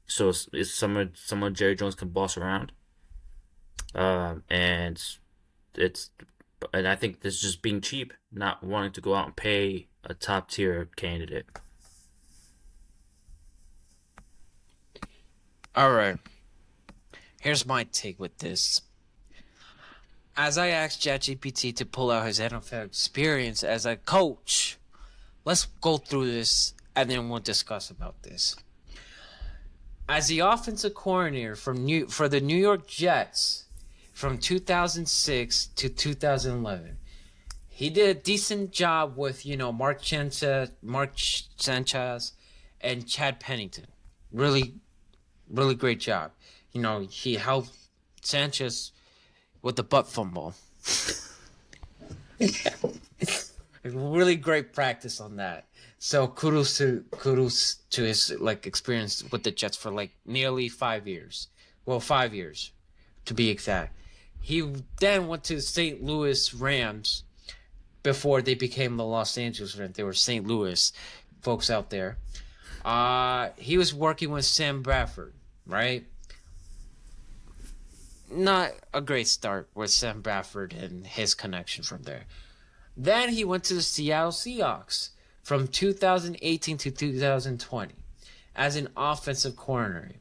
So it's someone Jerry Jones can boss around. And I think this is just being cheap, not wanting to go out and pay a top tier candidate.
All right. Here's my take with this. As I asked ChatGPT to pull out his NFL experience as a coach, let's go through this and then we'll discuss about this. As the offensive coordinator for the New York Jets from 2006 to 2011, he did a decent job with Mark Sanchez, and Chad Pennington. Really, really great job. He helped Sanchez with the butt fumble. Really great practice on that. So kudos to his like experience with the Jets for like nearly 5 years. Well, 5 years to be exact. He then went to St. Louis Rams before they became the Los Angeles Rams. They were St. Louis folks out there. He was working with Sam Bradford, right? Not a great start with Sam Bradford and his connection from there. Then he went to the Seattle Seahawks from 2018 to 2020 as an offensive coordinator,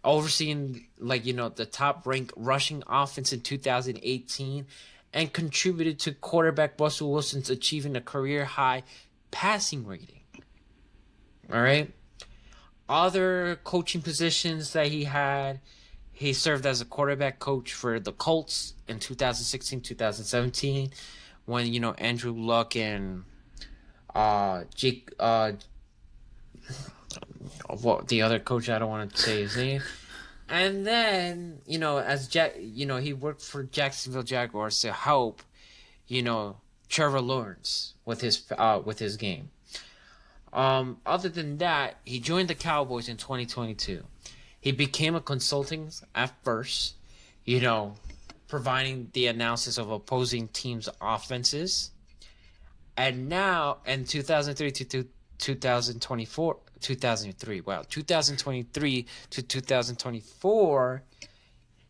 overseeing the top ranked rushing offense in 2018 and contributed to quarterback Russell Wilson's achieving a career high passing rating. All right. Other coaching positions that he had, he served as a quarterback coach for the Colts in 2016-2017 when Andrew Luck and Jake what the other coach, I don't want to say his name. And then, as he worked for Jacksonville Jaguars to help, Trevor Lawrence with his game. Other than that, he joined the Cowboys in 2022. He became a consultant at first, providing the analysis of opposing teams' offenses. And now, in 2003 to 2024, 2023 to 2024,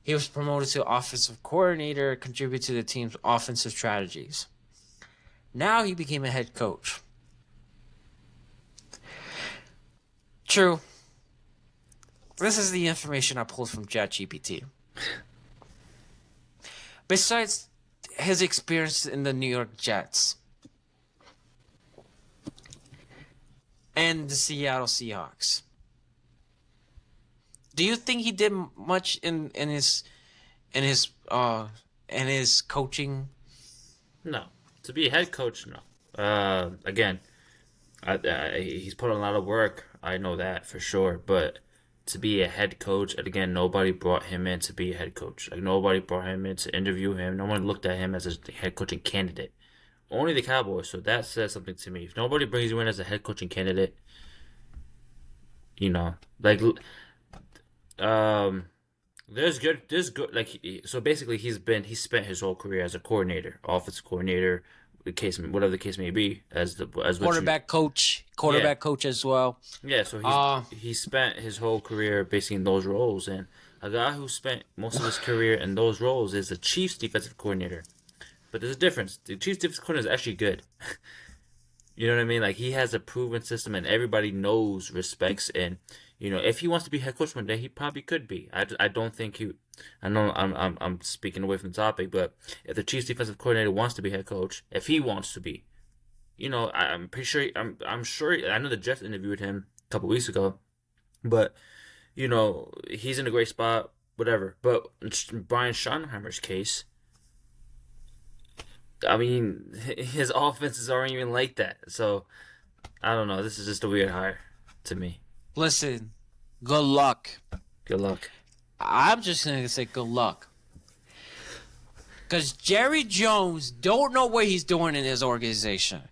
he was promoted to offensive coordinator, contributed to the team's offensive strategies. Now he became a head coach. True. This is the information I pulled from ChatGPT. Besides his experience in the New York Jets and the Seattle Seahawks, do you think he did much in his coaching?
No. To be a head coach, no. Again, he's put in a lot of work. I know that for sure. But to be a head coach, and again, nobody brought him in to be a head coach. Like, nobody brought him in to interview him. No one looked at him as a head coaching candidate. Only the Cowboys. So that says something to me. If nobody brings you in as a head coaching candidate, there's good. So basically, he spent his whole career as a coordinator, offensive coordinator, whatever the case may be, as
quarterback coach as well.
Yeah, so he spent his whole career basically in those roles, and a guy who spent most of his career in those roles is the Chiefs defensive coordinator. But there's a difference. The Chiefs defensive coordinator is actually good. You know what I mean? Like, he has a proven system, and everybody knows, respects, and if he wants to be head coach one day, he probably could be. I don't think he. I know I'm speaking away from the topic, but if the Chiefs defensive coordinator wants to be head coach, if he wants to be, I'm pretty sure. I'm sure. I know the Jets interviewed him a couple weeks ago, but he's in a great spot. Whatever. But in Brian Schottenheimer's case, I mean, his offenses aren't even like that. So I don't know. This is just a weird hire to me.
Listen, good luck.
Good luck.
I'm just going to say good luck. Because Jerry Jones don't know what he's doing in his organization.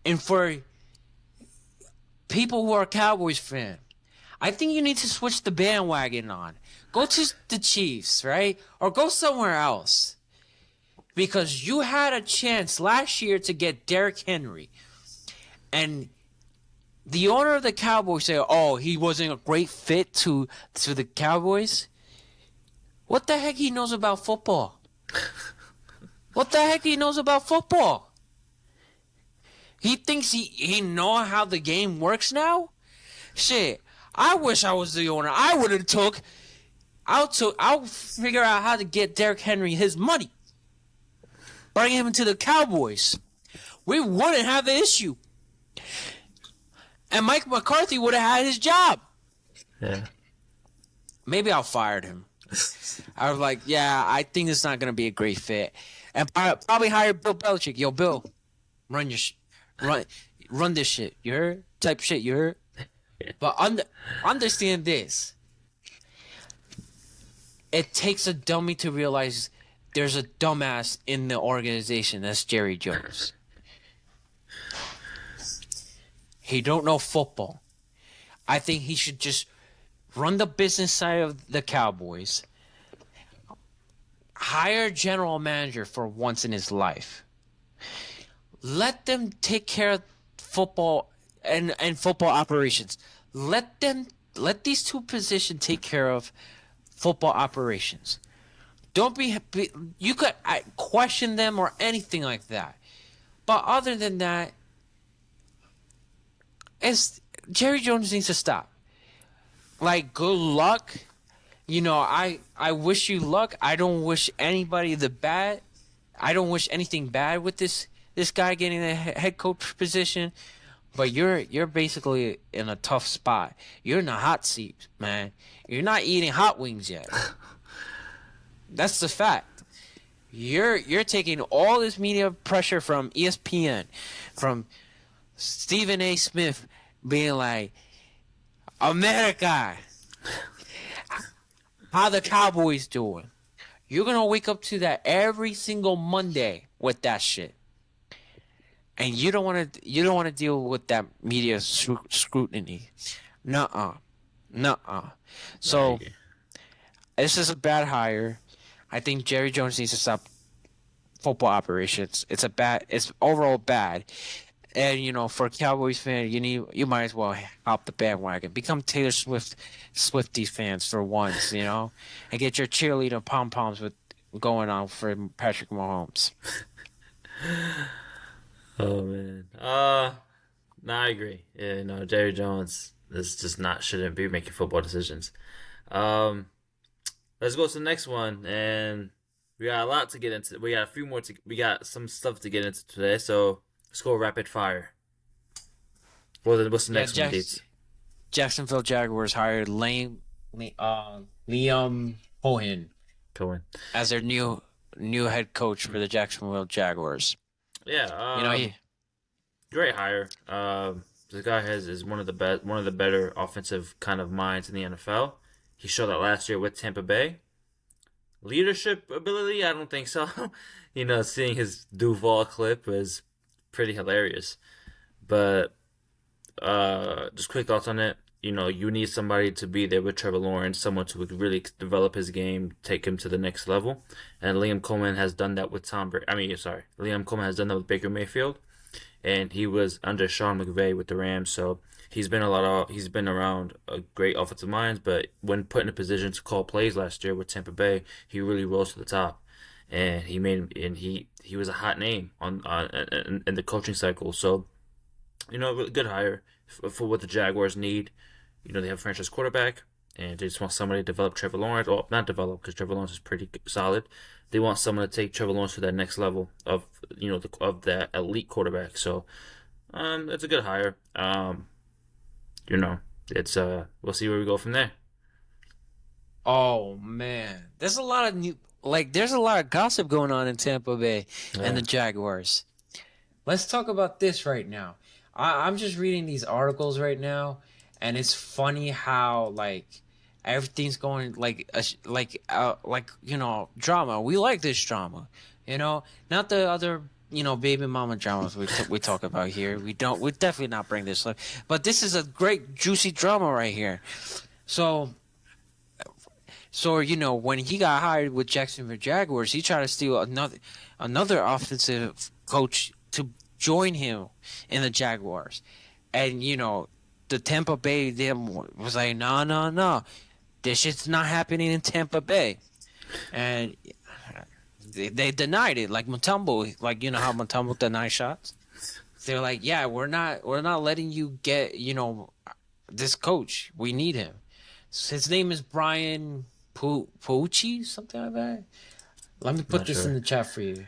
And for people who are Cowboys fans, I think you need to switch the bandwagon on. Go to the Chiefs, right? Or go somewhere else. Because you had a chance last year to get Derrick Henry. And the owner of the Cowboys said, "Oh, he wasn't a great fit to the Cowboys." What the heck he knows about football? What the heck he knows about football? He thinks he know how the game works now? Shit, I wish I was the owner. I'll figure out how to get Derrick Henry his money. Bring him into the Cowboys. We wouldn't have the issue. And Mike McCarthy would have had his job.
Yeah.
Maybe I'll fired him. I was like, yeah, I think it's not going to be a great fit. And probably hire Bill Belichick. Yo, Bill, run this shit. You heard? Type shit, you heard? But understand this. It takes a dummy to realize there's a dumbass in the organization. That's Jerry Jones. He don't know football. I think he should just run the business side of the Cowboys. Hire a general manager for once in his life. Let them take care of football and football operations. Let these two positions take care of football operations. Don't be you could question them or anything like that. But other than that, Jerry Jones needs to stop. Like, good luck. I wish you luck. I don't wish anybody the bad. I don't wish anything bad with this guy getting the head coach position. But you're basically in a tough spot. You're in the hot seat, man. You're not eating hot wings yet. That's the fact. You're taking all this media pressure from ESPN, from Stephen A. Smith being like, America, how the Cowboys doing? You're gonna wake up to that every single Monday with that shit, and you don't want to deal with that media scrutiny. Nuh-uh. So this is a bad hire. I think Jerry Jones needs to stop football operations. It's overall bad. And for Cowboys fans, you might as well hop the bandwagon, become Taylor Swifties fans for once, and get your cheerleader pom poms going on for Patrick Mahomes.
Oh man, no, I agree. Yeah, no, Jerry Jones is just shouldn't be making football decisions. Let's go to the next one, and we got a lot to get into. We got a few more. We got some stuff to get into today, so. Let's go rapid fire. What's the next one, Deetz?
Jacksonville Jaguars hired Liam Cohen as their new head coach for the Jacksonville Jaguars.
Yeah, great hire. The guy is one of the better offensive kind of minds in the NFL. He showed that last year with Tampa Bay. Leadership ability, I don't think so. Seeing his Duval clip was pretty hilarious. But just quick thoughts on it. You need somebody to be there with Trevor Lawrence, someone to really develop his game, take him to the next level. And Liam Coleman has done that with Liam Coleman has done that with Baker Mayfield, and he was under Sean McVay with the Rams. So he's been around a great offensive minds, but when put in a position to call plays last year with Tampa Bay, he really rose to the top. And he was a hot name in the coaching cycle. So, good hire for what the Jaguars need. They have a franchise quarterback, and they just want somebody to develop Trevor Lawrence. Well, not develop, because Trevor Lawrence is pretty solid. They want someone to take Trevor Lawrence to that next level of that elite quarterback. So, it's a good hire. It's we'll see where we go from there.
Oh man, there's a lot of gossip going on in Tampa Bay and the Jaguars. Let's talk about this right now. I'm just reading these articles right now, and it's funny how everything's going drama. We like this drama, not the other baby mama dramas we talk about here. We definitely not bring this up, but this is a great juicy drama right here. So when he got hired with Jacksonville Jaguars, he tried to steal another offensive coach to join him in the Jaguars. And, the Tampa Bay was like, no. This shit's not happening in Tampa Bay. And they denied it, like Mutombo. How Mutombo denied shots? They're like, yeah, we're not letting you get, this coach. We need him. His name is Brian Pucci, something like that. Let me put this in the chat for you.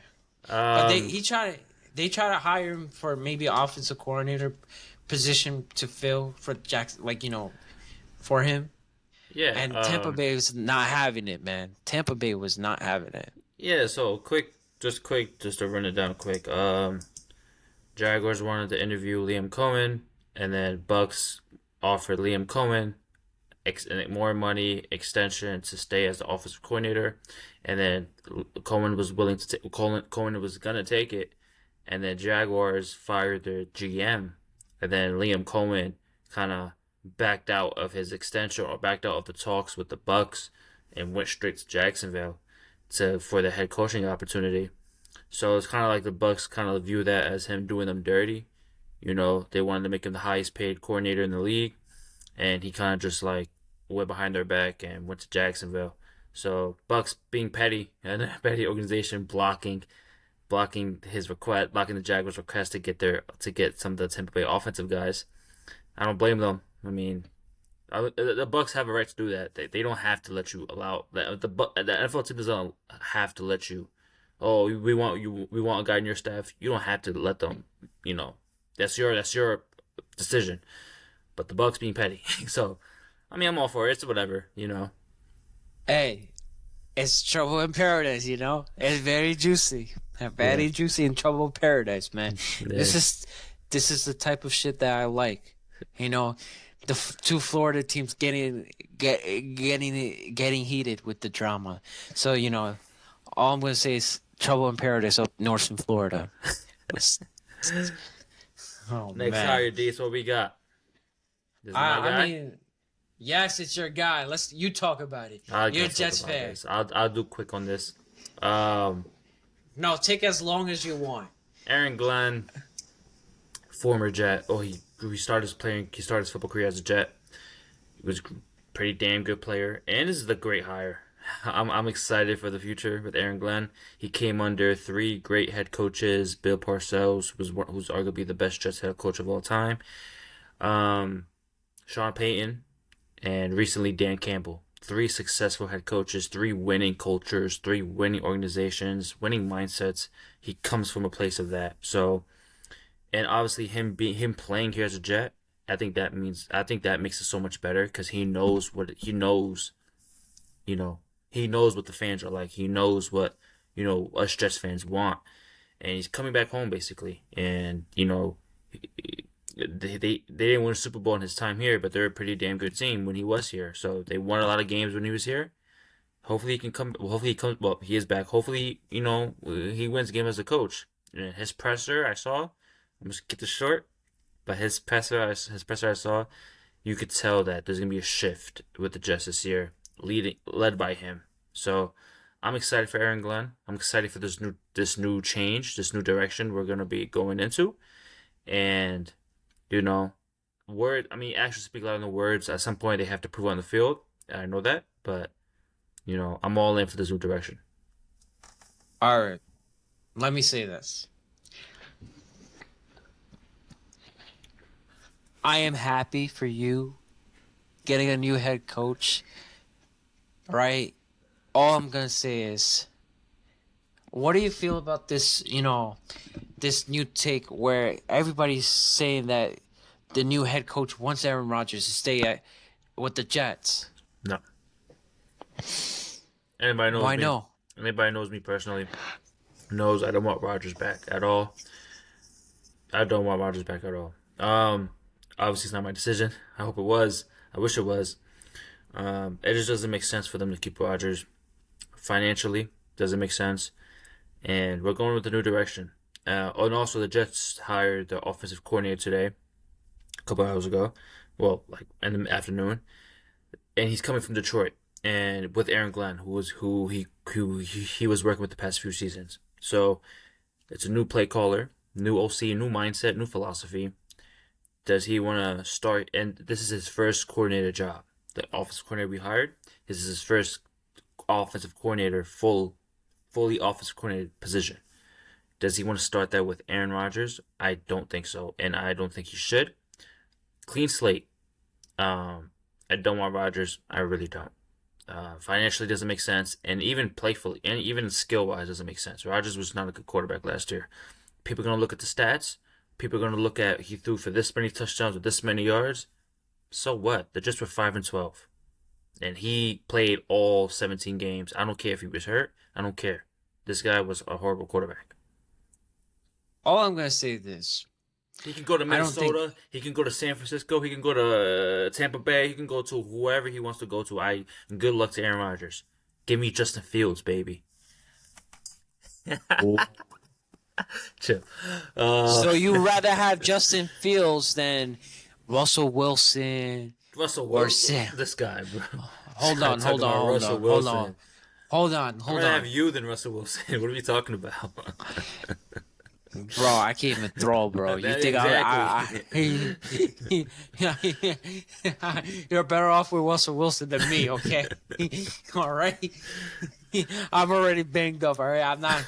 But they try to hire him for maybe an offensive coordinator position to fill for Jackson, for him.
Yeah.
And Tampa Bay was not having it, man. Tampa Bay was not having it.
Yeah. So just to run it down quick. Jaguars wanted to interview Liam Cohen, and then Bucks offered Liam Cohen more money, extension to stay as the offensive coordinator, and then Cohen was willing to Cohen was gonna take it, and then Jaguars fired their GM, and then Liam Cohen kind of backed out of his extension or backed out of the talks with the Bucks and went straight to Jacksonville to for the head coaching opportunity. So it's kind of like the Bucks kind of view that as him doing them dirty. They wanted to make him the highest paid coordinator in the league, and he kind of just like went behind their back and went to Jacksonville. So Bucks being petty and a petty organization blocking his request, blocking the Jaguars' request to get some of the Tampa Bay offensive guys. I don't blame them. I mean, the Bucks have a right to do that. They don't have to let you allow the NFL team doesn't have to let you. Oh, we want you. We want a guy in your staff. You don't have to let them. That's your decision. But the Bucks being petty. So, I mean, I'm all for it. It's whatever.
Hey, it's trouble in paradise, It's very juicy. Very juicy and trouble in paradise, man.
Yeah.
This is the type of shit that I like. The two Florida teams getting heated with the drama. So, all I'm gonna say is trouble in paradise up north in Florida. Oh,
Next hire, Deetz, what we got? This is my guy?
I mean, yes, it's your guy. You talk about it. You're a Jets fan.
I'll do quick on this.
No, take as long as you want.
Aaron Glenn, former Jet. Oh, he started his football career as a Jet. He was a pretty damn good player, and this is a great hire. I'm excited for the future with Aaron Glenn. He came under 3 great head coaches. Bill Parcells, who's arguably the best Jets head coach of all time. Sean Payton, and recently Dan Campbell. 3 successful head coaches, 3 winning cultures, 3 winning organizations, winning mindsets. He comes from a place of that. So, and obviously him playing here as a Jet, I think that makes it so much better because he knows what the fans are like. He knows what us Jets fans want, and he's coming back home basically. And they didn't win a Super Bowl in his time here, but they're a pretty damn good team when he was here. So they won a lot of games when he was here. Hopefully he can come. Hopefully he comes. Well, he is back. Hopefully he wins a game as a coach. And his presser I saw. I'm just get this short, but his presser I saw, you could tell that there's gonna be a shift with the Jets this year, led by him. So I'm excited for Aaron Glenn. I'm excited for this new change, this new direction we're gonna be going into, and actions speak louder than words. At some point, they have to prove on the field. I know that, but I'm all in for this new direction.
All right, let me say this. I am happy for you getting a new head coach. Right? All I'm gonna say is, what do you feel about this? This new take where everybody's saying that the new head coach wants Aaron Rodgers to stay with the Jets.
No. Anybody knows
Why
me?
no?
Anybody knows me personally knows I don't want Rodgers back at all. I don't want Rodgers back at all. Obviously it's not my decision. I hope it was. I wish it was. It just doesn't make sense for them to keep Rodgers. Financially, doesn't make sense. And we're going with a new direction. And also the Jets hired the offensive coordinator today, a couple hours ago. Well, like in the afternoon. And he's coming from Detroit. And with Aaron Glenn, who he was working with the past few seasons. So it's a new play caller, new OC, new mindset, new philosophy. Does he want to start? And this is his first coordinator job. The offensive coordinator we hired. This is his first offensive coordinator, fully offensive coordinator position. Does he want to start that with Aaron Rodgers? I don't think so, and I don't think he should. Clean slate. I don't want Rodgers. I really don't. Financially doesn't make sense, and even playfully, and even skill-wise doesn't make sense. Rodgers was not a good quarterback last year. People are going to look at the stats. People are going to look at he threw for this many touchdowns with this many yards. So what? They're just for 5-12. And he played all 17 games. I don't care if he was hurt. I don't care. This guy was a horrible quarterback.
All I'm going to say is this.
He can go to
I don't think.
Minnesota. He can go to San Francisco. He can go to Tampa Bay. He can go to whoever he wants to go to. Good luck to Aaron Rodgers. Give me Justin Fields, baby. Chill.
So you rather have Justin Fields than Russell Wilson
Russell
or
Wilson.
Sam?
This guy, bro.
Hold on,
Talking about Russell Wilson.
Hold on.
I'd rather have you than Russell Wilson. What are we talking about?
Bro, I can't even throw, bro. You think you're better off with Russell Wilson than me, okay? All right. I'm already banged up. All right, I'm not.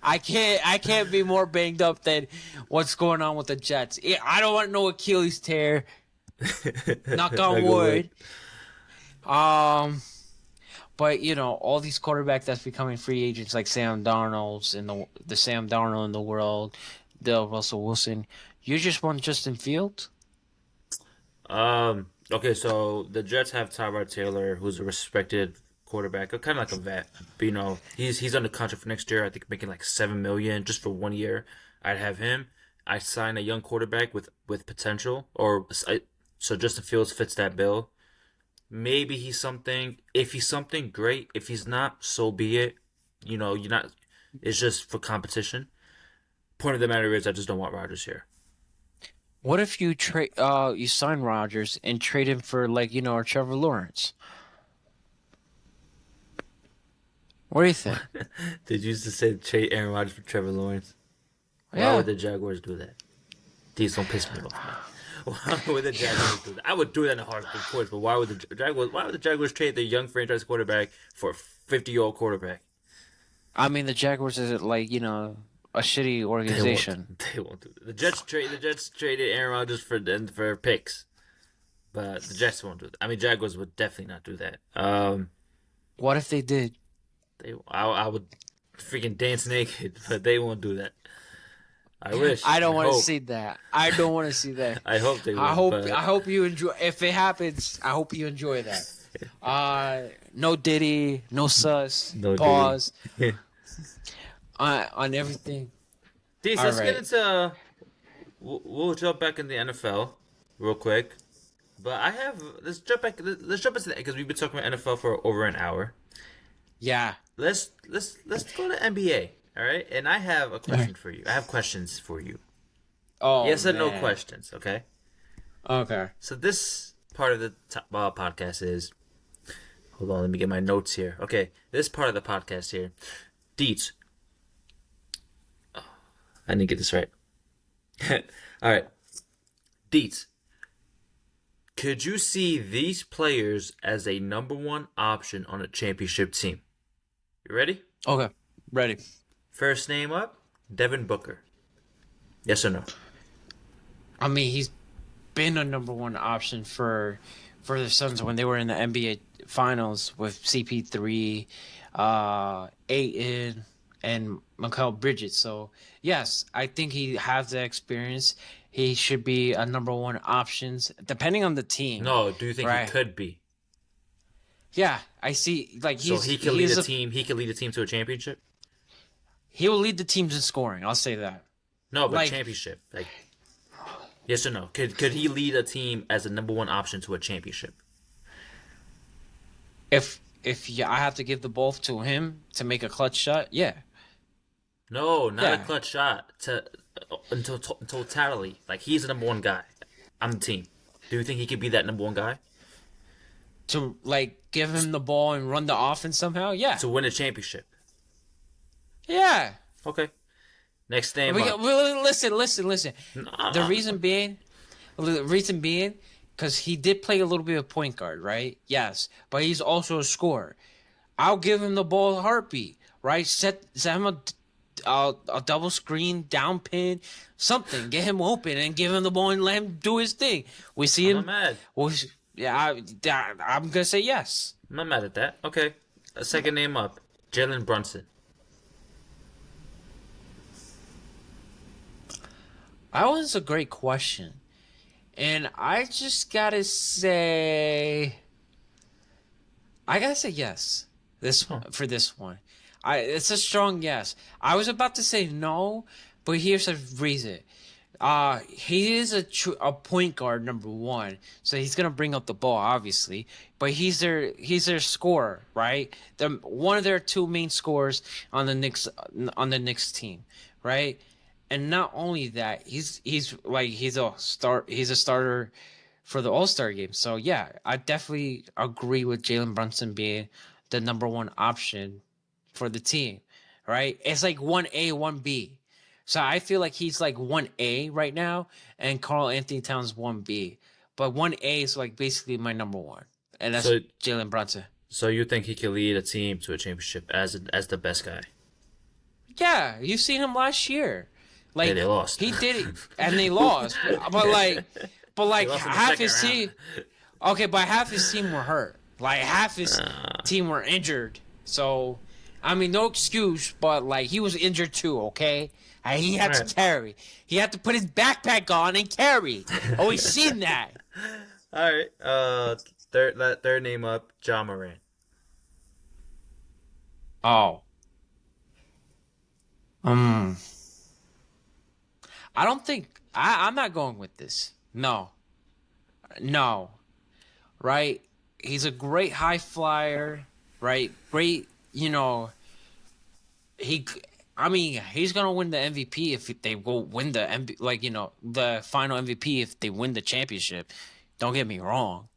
I can't be more banged up than what's going on with the Jets. I don't want no Achilles tear. Knock on wood. But all these quarterbacks that's becoming free agents, like Sam Darnold's in the Sam Darnold in the world, the Russell Wilson. You just want Justin Fields?
Okay, so the Jets have Tyrod Taylor, who's a respected quarterback, kind of like a vet. But, he's under contract for next year. I think making like $7 million just for 1 year. I'd have him. I sign a young quarterback with potential, so Justin Fields fits that bill. Maybe he's something. If he's something, great. If he's not, so be it. You're not. It's just for competition. Point of the matter is, I just don't want Rodgers here.
What if you you sign Rodgers and trade him for a Trevor Lawrence? What do you think?
Did you just say trade Aaron Rodgers for Trevor Lawrence?
Yeah.
Why would the Jaguars do that? These don't piss me off, man. Why would the Jaguars do that? I would do that in a heartbeat, of course, but why would the Jaguars? Why would the Jaguars trade their young franchise quarterback for a 50-year-old quarterback?
I mean, the Jaguars is a shitty organization.
They won't do that. The Jets traded Aaron Rodgers for picks, but the Jets won't do that. I mean, Jaguars would definitely not do that.
What if they did?
I would freaking dance naked, but they won't do that. I wish.
I don't want to see that. I don't want to see that.
I hope they will.
I hope you enjoy. If it happens, I hope you enjoy that. No Diddy, no sus,
No
pause. On everything.
Deetz, let's get into. We'll jump back in the NFL real quick, but let's jump back. Let's jump into that because we've been talking about NFL for over an hour.
Yeah.
Let's go to NBA. All right, and I have a question for you. I have questions for you.
Oh,
yes and no
man.
questions. Okay.
Okay.
So this part of the podcast is. Hold on, let me get my notes here. Okay, this part of the podcast here, Deetz. Oh, I didn't get this right. All right, Deetz. Could you see these players as a number one option on a championship team? You ready?
Okay. Ready.
First name up, Devin Booker. Yes or no?
I mean, he's been a number one option for the Suns when they were in the NBA Finals with CP3, Ayton, and Mikal Bridges. So, yes, I think he has the experience. He should be a number one option, depending on the team.
No, do you think he could be?
Yeah, I see.
So he can lead a team. He can lead a team to a championship.
He will lead the teams in scoring. I'll say that.
No, but championship. Yes or no? Could he lead a team as a number one option to a championship?
If I have to give the ball to him to make a clutch shot, yeah.
No, not a clutch shot. In totality, he's the number one guy on the team. Do you think he could be that number one guy?
To give him the ball and run the offense somehow, yeah.
To win a championship.
Yeah.
Okay. Next name.
Listen.
Nah.
The reason being, because he did play a little bit of point guard, right? Yes, but he's also a scorer. I'll give him the ball a heartbeat, right? Set him a double screen, down pin, something. Get him open and give him the ball and let him do his thing. We see him.
I'm not mad.
I'm gonna say yes.
I'm not mad at that. Okay. A second name up, Jalen Brunson.
That was a great question. And I just gotta say yes. For this one. It's a strong yes. I was about to say no, but here's a reason. He is a point guard number one, so he's gonna bring up the ball, obviously. But he's their scorer, right? One of their two main scorers on the Knicks team, right? And not only that, he's a starter for the All-Star game. So yeah, I definitely agree with Jalen Brunson being the number one option for the team, right? It's like 1A, 1B. So I feel like he's like 1A right now, and Carl Anthony Towns 1B. But 1A is like basically my number one, and that's
So,
Jalen Brunson.
so you think he can lead a team to a championship as the best guy?
Yeah, you've seen him last year.
Yeah,
Like
they lost.
he did it, and they lost. But
They lost in the
half
second
his
round.
team. Okay, but half his team were hurt. Like half his team were injured. So, I mean, no excuse, but like he was injured too. Okay, and he had to
Right.
carry. He had to put his backpack on and carry. Oh, we seen that.
All right. Third name up, John Moran.
Oh. Um. I don't think I'm not going with this. No. No. Right? He's a great high flyer, right? Great, he I mean, he's going to win the MVP if they go win the the final MVP if they win the championship. Don't get me wrong.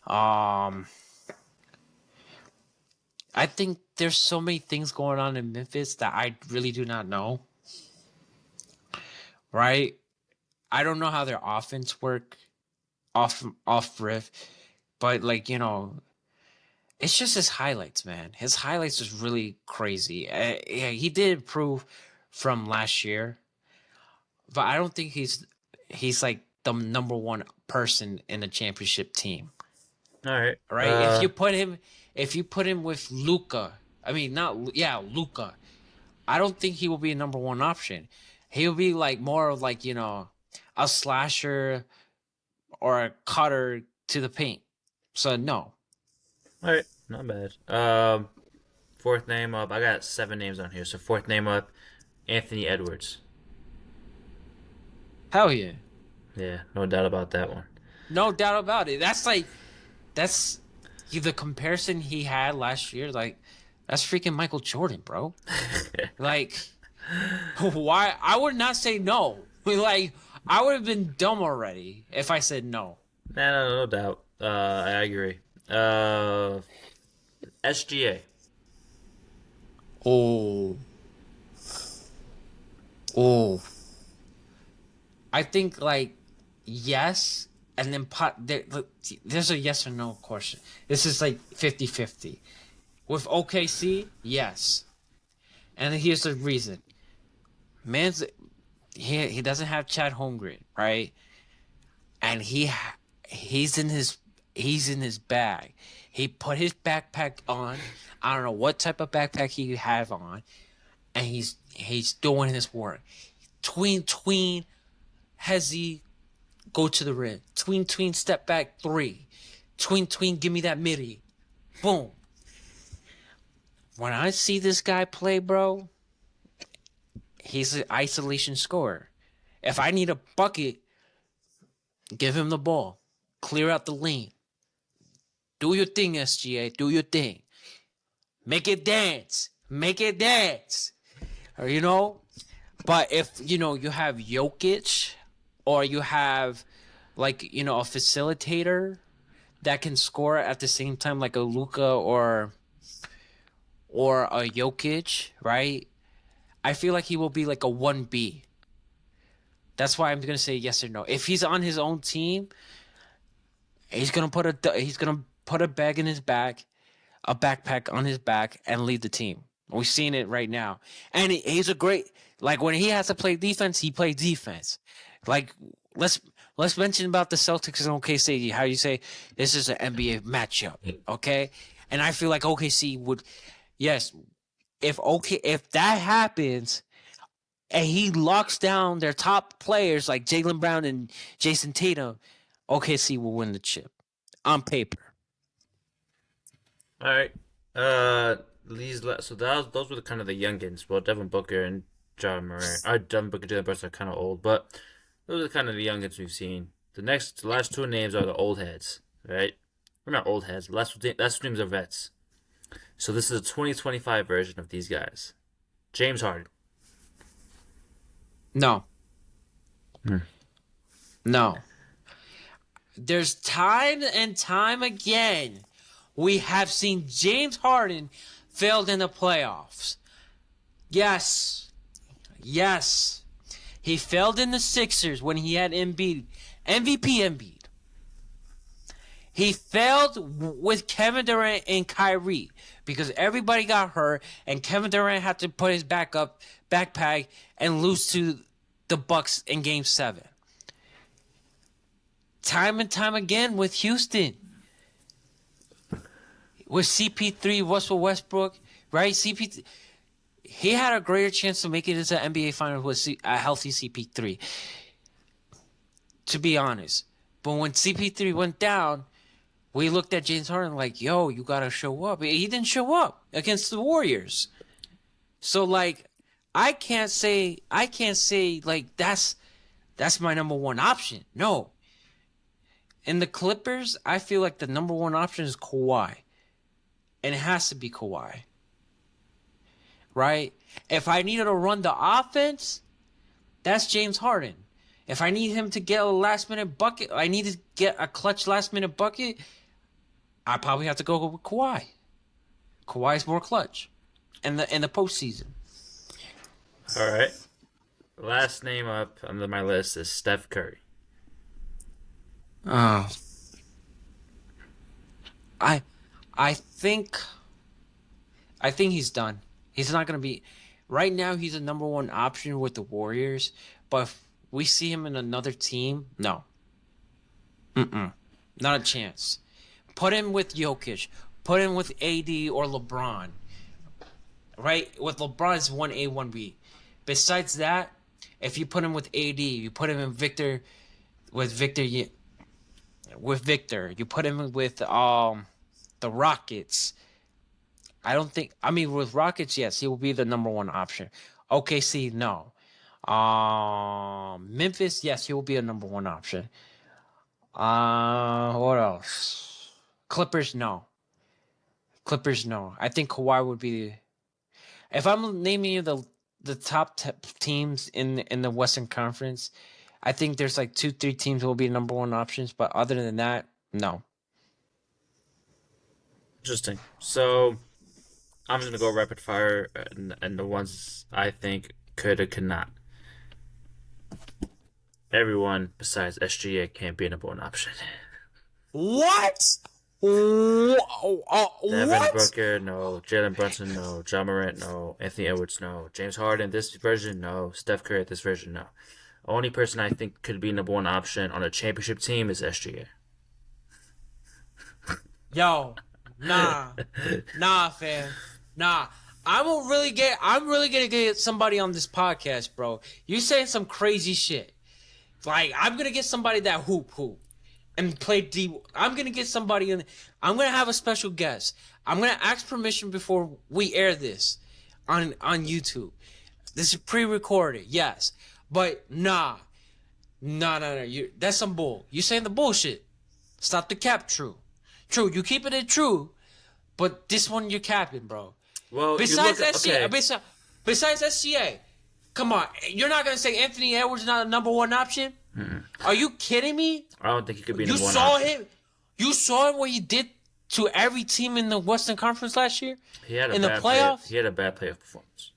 Um I think there's so many things going on in Memphis that I really do not know, right? I don't know how their offense work off riff, but it's just his highlights, man. His highlights is really crazy. Yeah, he did improve from last year, but I don't think he's like the number one person in the championship team,
All right.
right? If you put him with Luca, I mean not yeah Luca, I don't think he will be a number one option. He'll be like more of like a slasher or a cutter to the paint. So no.
All right. Not bad. Fourth name up. I got 7 names on here. So fourth name up, Anthony Edwards.
Hell yeah.
Yeah, no doubt about that one.
No doubt about it. That's the comparison he had last year. Like, that's freaking Michael Jordan, bro. Like, why? I would not say no. Like, I would have been dumb already if I said no.
No doubt. I agree. SGA.
Oh. Oh. I think, like, yes, and then there's a yes or no question. This is like 50-50. With OKC, yes. And here's the reason. Man's he doesn't have Chad Holmgren, right? And he's in his bag. He put his backpack on. I don't know what type of backpack he have on, and he's doing his work. Tween, hezzy, go to the rim. Tween, step back three. Tween, give me that midi. Boom. When I see this guy play, bro, he's an isolation scorer. If I need a bucket, give him the ball. Clear out the lane. Do your thing, SGA. Do your thing. Make it dance. Make it dance. Or, but if, you have Jokic or you have, a facilitator that can score at the same time, like a Luka or a Jokic, right? I feel like he will be like a 1B. That's why I'm going to say yes or no. If he's on his own team, he's going to put a bag in his back, a backpack on his back, and lead the team. We've seen it right now. And he's a great, like, when he has to play defense, he plays defense. Like, let's mention about the Celtics and OKC. How you say this is an NBA matchup, okay? And I feel like OKC would, yes, if that happens, and he locks down their top players like Jaylen Brown and Jason Tatum, OKC will win the chip on paper.
All right. So those were kind of the youngins. Well, Devin Booker and John Moran. Devin Booker, Jalen Brunson are kind of old, but those are kind of the youngins we've seen. The last two names are the old heads, right? We're not old heads. The last two names are vets. So this is a 2025 version of these guys. James Harden.
No. No. There's time and time again we have seen James Harden failed in the playoffs. Yes. Yes. He failed in the Sixers when he had Embiid. MVP Embiid. He failed with Kevin Durant and Kyrie because everybody got hurt and Kevin Durant had to put his backpack and lose to the Bucks in Game 7. Time and time again with Houston. With CP3, Russell Westbrook, right? CP3, he had a greater chance to make it into the NBA Finals with a healthy CP3. To be honest. But when CP3 went down, we looked at James Harden like, yo, you got to show up. He didn't show up against the Warriors. So, like, I can't say, like, that's my number one option. No. In the Clippers, I feel like the number one option is Kawhi. And it has to be Kawhi. Right? If I needed to run the offense, that's James Harden. If I need him to get a last-minute bucket, I need to get a clutch last-minute bucket, I probably have to go with Kawhi. Kawhi's more clutch in the postseason.
All right. Last name up on my list is Steph Curry.
Oh. I think he's done. He's not going to be... Right now, he's a number one option with the Warriors, but if we see him in another team, no. Not a chance. Put him with Jokic. Put him with AD or LeBron. Right? With LeBron, it's 1A, 1B. Besides that, if you put him with AD, you put him in Victor... With Victor... You put him with the Rockets. With Rockets, yes, he will be the number one option. OKC, no. Memphis, yes, he will be a number one option. What else? Clippers, no. I think Kawhi would be. If I'm naming you the top teams in the Western Conference, I think there's like 2-3 teams will be number one options, but other than that, no.
Interesting. So I'm just gonna go rapid fire and the ones I think could or could not. Everyone besides SGA can't be a number one option.
What?
Devin
What?
Booker, no. Jalen Brunson, no. John Morant, no. Anthony Edwards, no. James Harden, this version, no. Steph Curry, this version, no. Only person I think could be number one option on a championship team is SGA.
Yo, nah, fam, nah. I'm really gonna get somebody on this podcast, bro. You saying some crazy shit. Like, I'm gonna get somebody that hoop and play D. I'm gonna get somebody in. I'm gonna have a special guest. I'm gonna ask permission before we air this on YouTube. This is pre-recorded, yes, but nah. That's some bull. You saying the bullshit. Stop the cap, True. You keeping it true, but this one you're capping, bro.
Well,
besides SGA, come on, you're not gonna say Anthony Edwards is not a number one option? Mm-mm. Are you kidding me?
I don't think he could be number one option.
You saw him what he did to every team in the Western Conference last year.
He had
in the playoffs.
He had a bad playoff performance.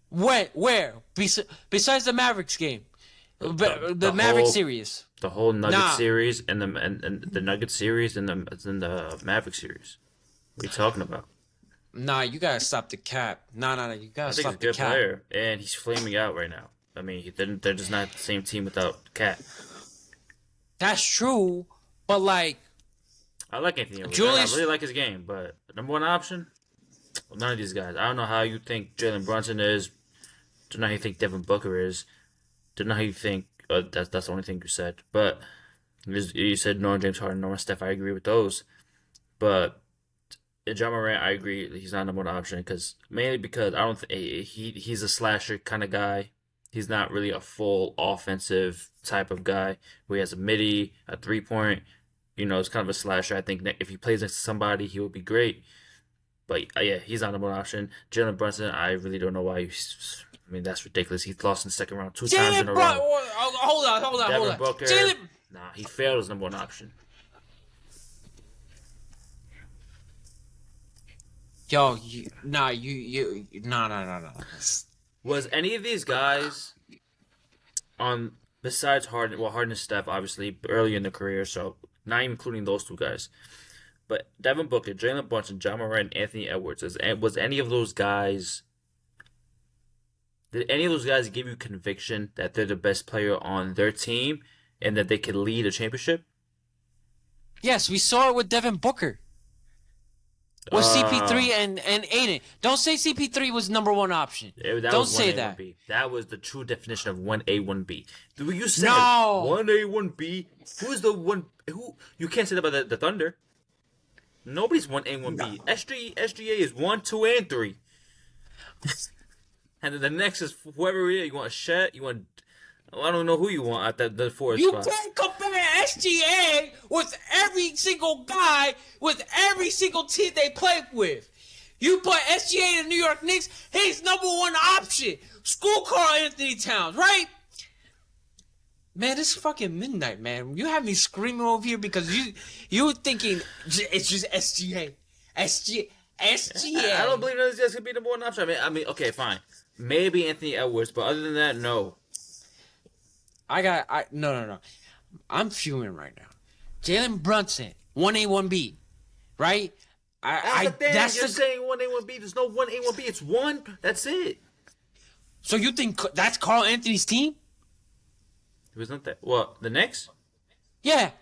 Where? Besides the Mavericks game, the Mavericks series.
The whole Nuggets series and the Nuggets series and the Mavericks series. What are you talking about?
Nah, you gotta stop the cap. Nah, you gotta stop the cap. I think he's a good
player, and he's flaming out right now. I mean, they're just not the same team without Cat.
That's true, but like,
I like Anthony Edwards. I really like his game, but number one option, well, none of these guys. I don't know how you think Jalen Brunson is. Don't know how you think Devin Booker is. Don't know how you think. That's the only thing you said. But you said no James Harden, no Steph. I agree with those. But John Morant, I agree he's not number one option mainly because I don't think he's a slasher kind of guy. He's not really a full offensive type of guy where he has a midi, a 3 point. It's kind of a slasher. I think if he plays next to somebody, he would be great. But yeah, he's not the number one option. Jalen Brunson, I really don't know why. I mean, that's ridiculous. He's lost in the second round 2 times in a row.
Hold on.
Devin Booker,
Jalen.
nah, he failed as number one option.
Yo, no.
Was any of these guys on besides Harden? Well, Harden and Steph obviously early in their career, so not even including those two guys. But Devin Booker, Jalen Brunson, John Morant, and Anthony Edwards. Was any of those guys? Did any of those guys give you conviction that they're the best player on their team and that they could lead a championship?
Yes, we saw it with Devin Booker. With CP3 and Aiden. Don't say CP3 was number one option. Don't say that.
1A, 1B. That was the true definition of 1A, 1B. You said
no.
1A, 1B. Who's the one? Who? You can't say that about the Thunder. Nobody's 1A, 1B. No. SGA is 1, 2, and 3. And then the next is whoever you want. Shet. You want. I don't know who you want at the fourth spot.
You can't compare SGA with every single guy with every single team they play with. You put SGA in the New York Knicks, he's number one option. School Carl Anthony Towns, right? Man, it's fucking midnight, man. You have me screaming over here because you thinking it's just SGA. SGA.
I don't believe that this could be number one option. I mean, okay, fine. Maybe Anthony Edwards, but other than that, no.
No. I'm fuming right now. Jalen Brunson, 1A, 1B, right?
You're saying 1A, 1B. There's no 1A, 1B. It's one. That's it.
So you think that's Carl Anthony's team?
It was not that. What, the Knicks?
Yeah.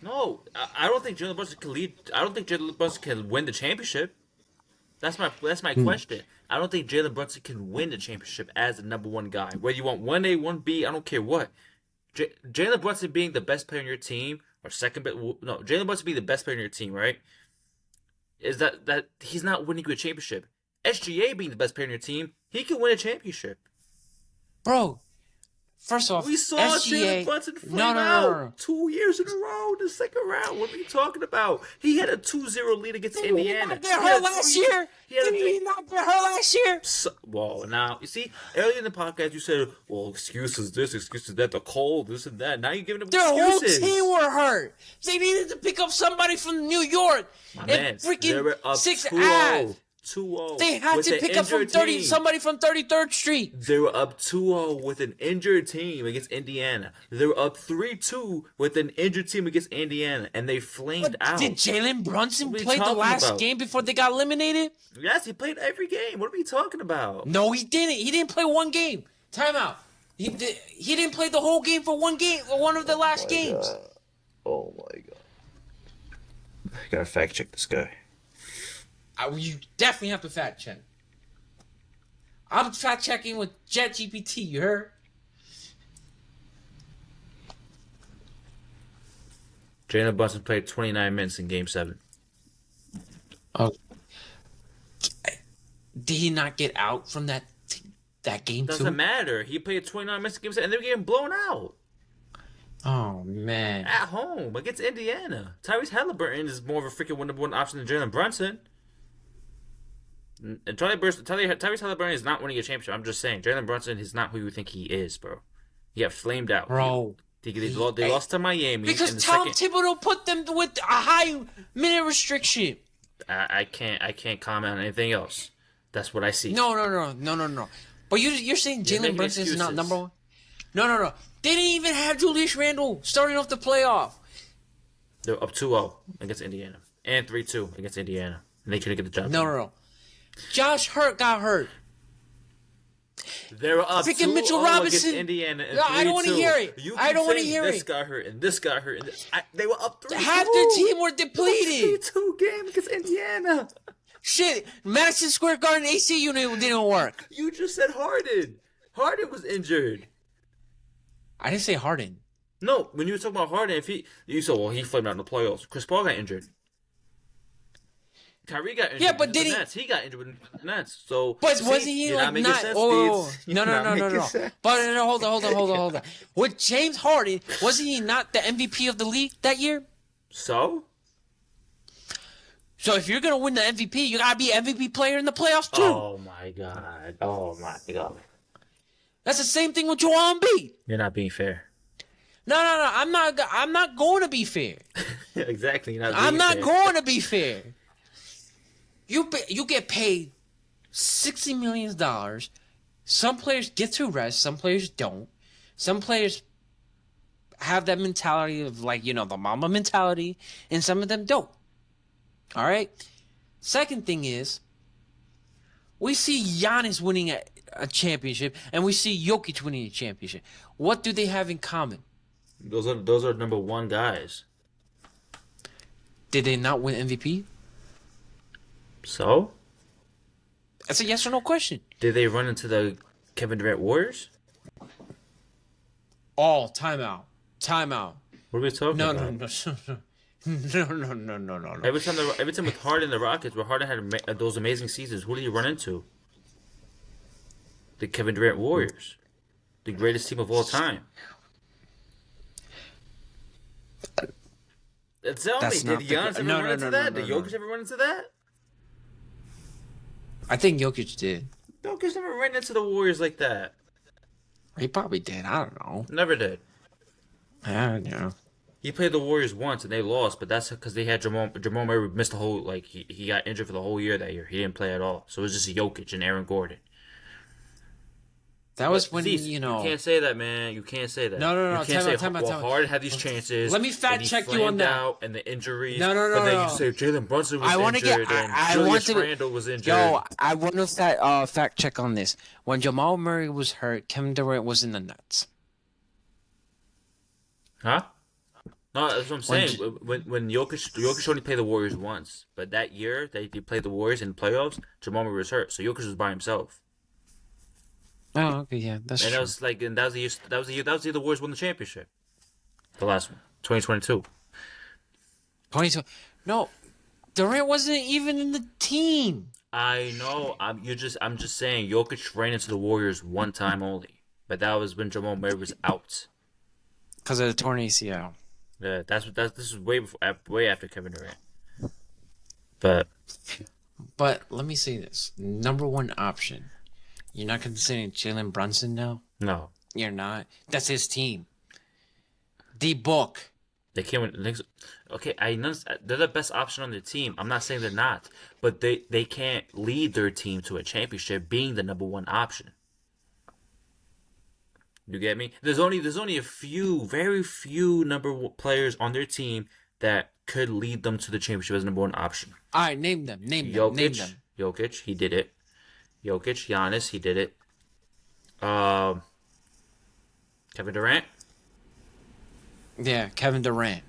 No, I don't think Jalen Brunson can lead. I don't think Jalen Brunson can win the championship. That's my question. I don't think Jalen Brunson can win the championship as the number one guy. Whether you want 1A, 1B, I don't care what. Jalen Brunson being the best player on your team, or second best, no, Jalen Brunson being the best player on your team, right? Is that he's not winning you a championship. SGA being the best player on your team, he can win a championship.
Bro, first off,
we saw
SGA,
Jalen Brunson flame out 2 years in a row in the second round. What are you talking about? He had a 2-0 lead against Indiana.
Did he not get hurt last year? Did he not get hurt last year?
Well, now, you see, earlier in the podcast you said, well, excuses this, excuses that, the cold, this and that. Now you're giving them excuses.
Their whole team were hurt. They needed to pick up somebody from New York.
My man, they were up
6-0.
2-0.
They had to pick up somebody from 33rd Street.
They were up 2-0 with an injured team against Indiana. They were up 3-2 with an injured team against Indiana, and they flamed out.
Did Jalen Brunson play the last game before they got eliminated?
Yes, he played every game. What are we talking about?
No, he didn't. He didn't play one game. Timeout. He didn't play the whole game for one of the last games.
God. Oh my god. I gotta fact check this guy.
You definitely have to fact check. I'm fact checking with JetGPT, you heard?
Jalen Brunson played 29 minutes in Game 7.
Oh. Did he not get out from that game too?
Doesn't matter. He played 29 minutes in Game 7, and they were getting blown out.
Oh, man.
At home against Indiana. Tyrese Halliburton is more of a freaking number one option than Jalen Brunson. And Tyrese Halliburton is not winning a championship. I'm just saying, Jalen Brunson is not who you think he is, bro. He got flamed out,
bro.
They lost to Miami
because Tom Thibodeau put them with a high minute restriction.
I can't comment on anything else. That's what I see.
No. But you're saying Jalen Brunson is not number one? No. They didn't even have Julius Randle starting off the playoff.
They're up 2-0 against Indiana and 3-2 against Indiana, and they couldn't get the job.
No. Josh Hurt got hurt.
They were up 2-0
Mitchell Robinson
against Indiana. And
no, I don't want to hear it. I don't want to hear
this got hurt and this got hurt. They were up 3-2.
Half their team were depleted.
3-2 game against Indiana.
Shit, Madison Square Garden AC unit didn't work.
You just said Harden. Harden was injured.
I didn't say Harden.
No, when you were talking about Harden, you said, well, he flamed out in the playoffs. Chris Paul got injured. Kyrie got injured.
Yeah, but
with
did
the
he?
Nets. He got injured with the Nets. So,
But
see,
wasn't he
you're
like
not making
not?
sense,
Oh,
Deetz.
no,
You're
no,
not
no, no,
making
no.
sense.
But no, hold on. With James Harden, wasn't he not the MVP of the league that year?
So?
So if you're gonna win the MVP, you gotta be MVP player in the playoffs too.
Oh my god. Oh my god.
That's the same thing with Joel Embiid.
You're not being fair.
No. I'm not going to be fair.
Exactly. You're not being
I'm not
fair.
going to be fair. You get paid $60 million. Some players get to rest. Some players don't. Some players have that mentality of like, the mama mentality, and some of them don't. All right? Second thing is, we see Giannis winning a championship, and we see Jokic winning a championship. What do they have in common?
Those are number one guys.
Did they not win MVP?
So?
That's a yes or no question.
Did they run into the Kevin Durant Warriors?
Oh, timeout.
What are we talking
No. No.
Every time with Harden and the Rockets, where Harden had those amazing seasons, who did you run into? The Kevin Durant Warriors, the greatest team of all time. Tell me, did Giannis ever run into that? Did Jokic ever run into that?
I think Jokic did.
Jokic never ran into the Warriors like that.
He probably did. I don't know.
Never did.
I don't know.
He played the Warriors once and they lost, but that's because they had Jamal Murray missed the whole, he got injured for the whole year that year. He didn't play at all. So it was just Jokic and Aaron Gordon.
That was when,
You can't say that, man. You can't say that.
No.
You can't
Time out.
Harden had these chances.
Let me fact check you on that.
Out and the injuries.
No.
But then you say Jalen Brunson was injured and Julius Randle was injured.
Yo, I want to fact check on this. When Jamal Murray was hurt, Kevin Durant was in the Nets.
Huh? No, that's what I'm saying. When Jokic only played the Warriors once, but that year they played the Warriors in the playoffs, Jamal Murray was hurt, so Jokic was by himself.
Oh, okay, yeah, that's true.
And that was the year the Warriors won the championship. The last one, 2022.
22. No, Durant wasn't even in the team.
I know. I'm just saying. Jokic ran into the Warriors one time only, but that was when Jamal Murray was out.
Because of the torn ACL.
Yeah, this is way after Kevin Durant. But
let me say this: number one option. You're not considering Jalen Brunson now?
No.
You're not? That's his team. D-Book.
They came in. Okay, they're the best option on their team. I'm not saying they're not. But they can't lead their team to a championship being the number one option. You get me? There's only a few, very few players on their team that could lead them to the championship as number one option.
All right, name them. Name them.
Jokic, he did it. Jokic, Giannis, he did it. Kevin Durant.
Yeah, Kevin Durant.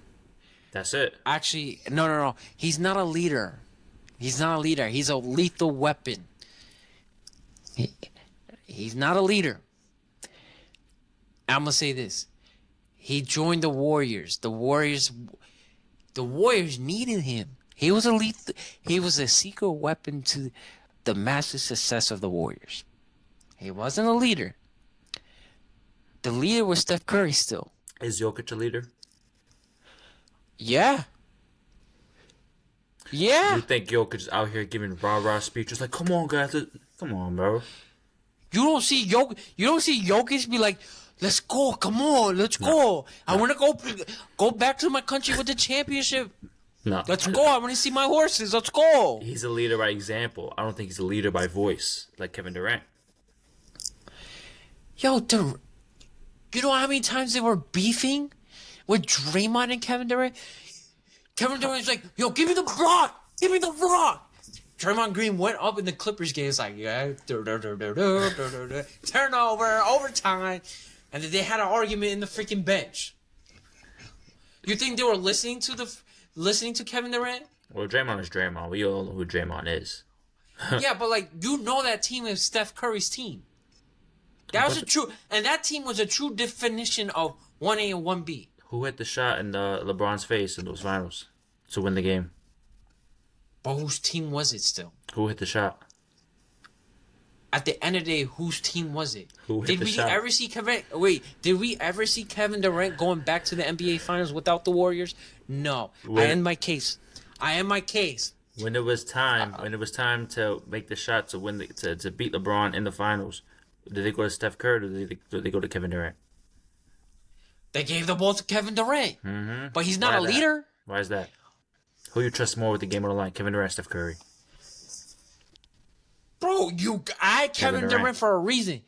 That's it.
Actually, no. He's not a leader. He's a lethal weapon. He's not a leader. I'm gonna say this. He joined the Warriors. The Warriors needed him. He was a secret weapon to the massive success of the Warriors. He wasn't a leader. The leader was Steph Curry still.
Is Jokic a leader?
Yeah.
You think Jokic is out here giving rah-rah speeches like, come on, guys. Come on, bro.
You don't see Jokic be like, let's go, come on, let's go. I want to go back to my country with the championship.
No.
Let's go. I want to see my horses. Let's go.
He's a leader by example. I don't think he's a leader by voice like Kevin Durant.
Yo, you know how many times they were beefing with Draymond and Kevin Durant? Kevin Durant's like, yo, give me the rock. Give me the rock. Draymond Green went up in the Clippers game. It's like, yeah, turnover, overtime. And then they had an argument in the freaking bench. You think they were listening to Kevin Durant?
Well, Draymond is Draymond. We all know who Draymond is.
Yeah, but that team is Steph Curry's team. That team was a true definition of 1A and 1B.
Who hit the shot in LeBron's face in those finals to win the game?
But whose team was it still?
Who hit the shot?
At the end of the day, whose team was it?
Who hit
Did
the
we
shot?
ever see Kevin? Wait, did we ever see Kevin Durant going back to the NBA Finals without the Warriors? No. I end my case.
When it was time, to make the shot to win to beat LeBron in the finals, did they go to Steph Curry or did they go to Kevin Durant?
They gave the ball to Kevin Durant, but he's not
Why
a
that?
leader.
Why is that? Who you trust more with the game on the line, Kevin Durant, Steph Curry?
Bro, I had Kevin Durant for a reason.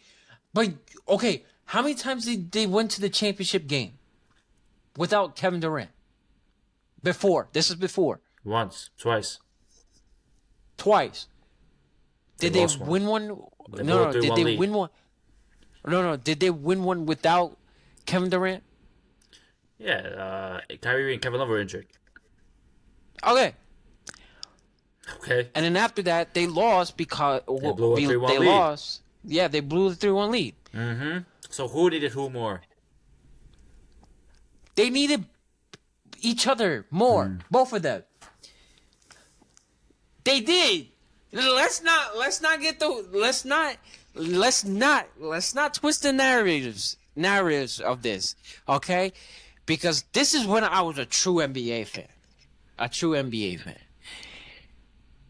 But, okay, how many times did they went to the championship game without Kevin Durant? Before. This is before.
Once, twice.
Twice. Did they win one? No. Did they win one? No. Did they win one without Kevin Durant?
Yeah, Kyrie and Kevin Love were injured.
Okay.
Okay.
And then after that, they lost because
they blew a 3-1 lead.
Lost. Yeah, they blew the 3-1 lead.
So who needed who more?
They needed each other more. Both of them. They did. Let's not twist the narratives of this, okay? Because this is when I was a true NBA fan.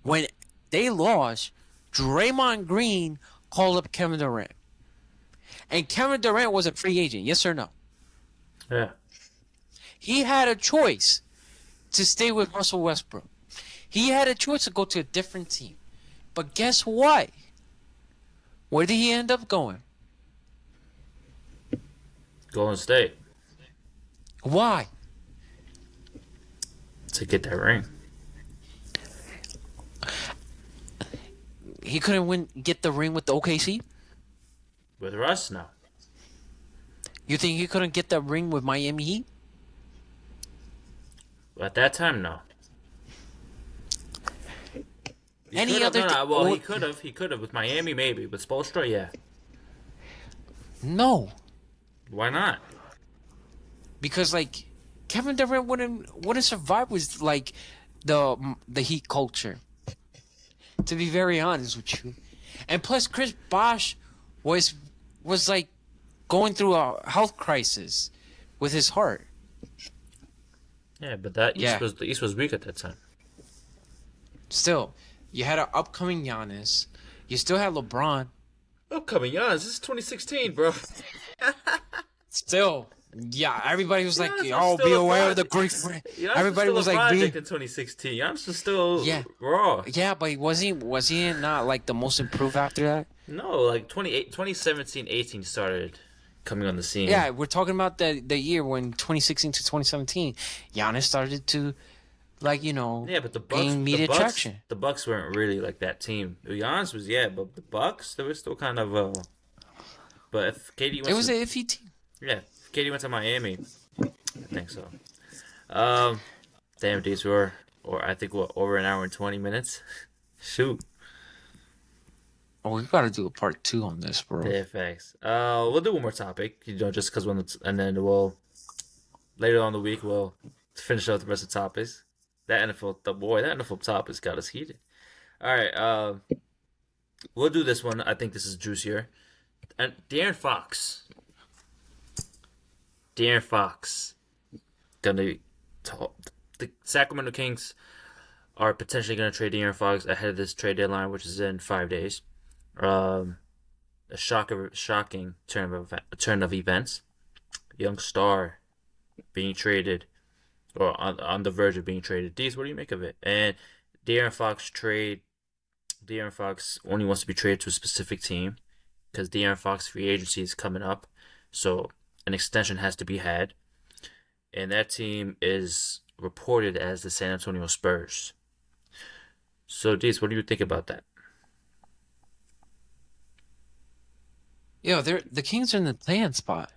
When they lost, Draymond Green called up Kevin Durant. And Kevin Durant was a free agent, yes or no?
Yeah.
He had a choice to stay with Russell Westbrook. He had a choice to go to a different team. But guess what? Where did he end up going?
Golden State.
Why?
To get that ring.
He couldn't get the ring with the OKC?
With Russ, no.
You think he couldn't get that ring with Miami Heat?
At that time, no. He could have. He could have with Miami, maybe. With Spoelstra, yeah.
No.
Why not?
Because like Kevin Durant wouldn't survive with like the Heat culture. To be very honest with you, and plus Chris Bosh was like going through a health crisis with his heart.
Yeah, but the East was weak at that time.
Still, you had an upcoming Giannis. You still had LeBron.
Upcoming Giannis. This is 2016, bro.
Still, yeah. Everybody was like, "Oh, be aware of the Greek friend." Everybody was like,
"Project in 2016." Giannis was still raw.
Yeah, but was he not like the most improved after that?
No, like 2017-18 started coming on the scene.
Yeah, we're talking about the year when 2016 to 2017, Giannis started to, like,
but the Bucks,
gain media traction.
The Bucks weren't really like that team. Giannis was, but the Bucks, they were still kind of. But if KD went,
it was an iffy team.
Yeah, if KD went to Miami, I think so. Damn, these were, I think over an hour and 20 minutes. Shoot.
Oh, we gotta do a part 2 on this, bro.
Yeah, thanks. We'll do one more topic, just because and then we'll later on in the week we'll finish up the rest of the topics. That NFL topics got us heated. All right, we'll do this one. I think this is juicier. And De'Aaron Fox, gonna the Sacramento Kings are potentially gonna trade De'Aaron Fox ahead of this trade deadline, which is in 5 days. A shocking turn of events. Young star being traded, or on the verge of being traded. Deetz, what do you make of it? And De'Aaron Fox only wants to be traded to a specific team because De'Aaron Fox free agency is coming up, so an extension has to be had, and that team is reported as the San Antonio Spurs. So, Deetz, what do you think about that?
Yo, the Kings are in the play-in spot.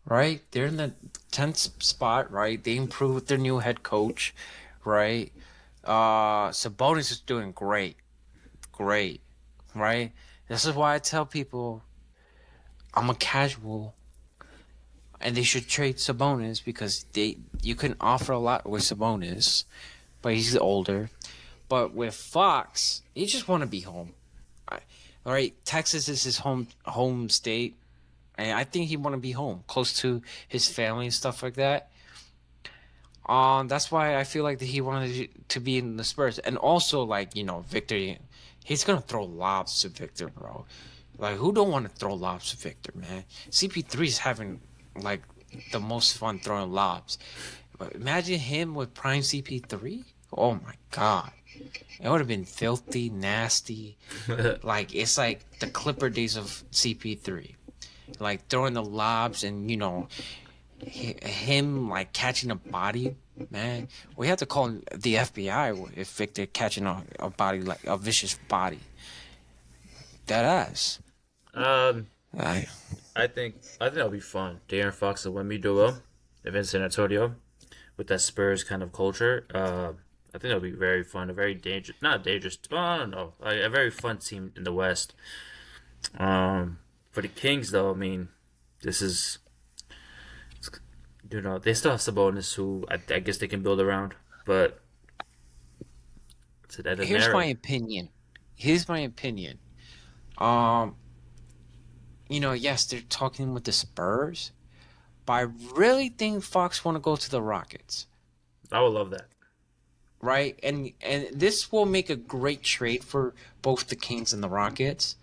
Right? They're in the 10th spot, right? They improved with their new head coach, right? Sabonis is doing great, right? This is why I tell people I'm a casual, and they should trade Sabonis because you can offer a lot with Sabonis, but he's older. But with Fox, he just want to be home. All right, Texas is his home state, and I think he want to be home, close to his family and stuff like that. That's why I feel like that he wanted to be in the Spurs, and also like Victor, he's gonna throw lobs to Victor, bro. Like who don't want to throw lobs to Victor, man? CP3 is having like the most fun throwing lobs. But imagine him with prime CP3. Oh my god, it would have been filthy, nasty. Like it's like the Clipper days of CP3, like throwing the lobs and him like catching a body, man. We have to call the FBI if Victor catching a body, like a vicious body. That ass. I
I think that'll be fun. De'Aaron Fox and Wemby duo, if in San Antonio, with that Spurs kind of culture. I think it'll be very fun. A very dangerous, not dangerous. Well, I don't know. Like, a very fun team in the West. For the Kings, though, I mean, this is, they still have Sabonis, who I guess they can build around, but that doesn't
Here's
matter.
my opinion. Yes, they're talking with the Spurs, but I really think Fox want to go to the Rockets,
I would love that.
right? And this will make a great trade for both the Kings and the Rockets.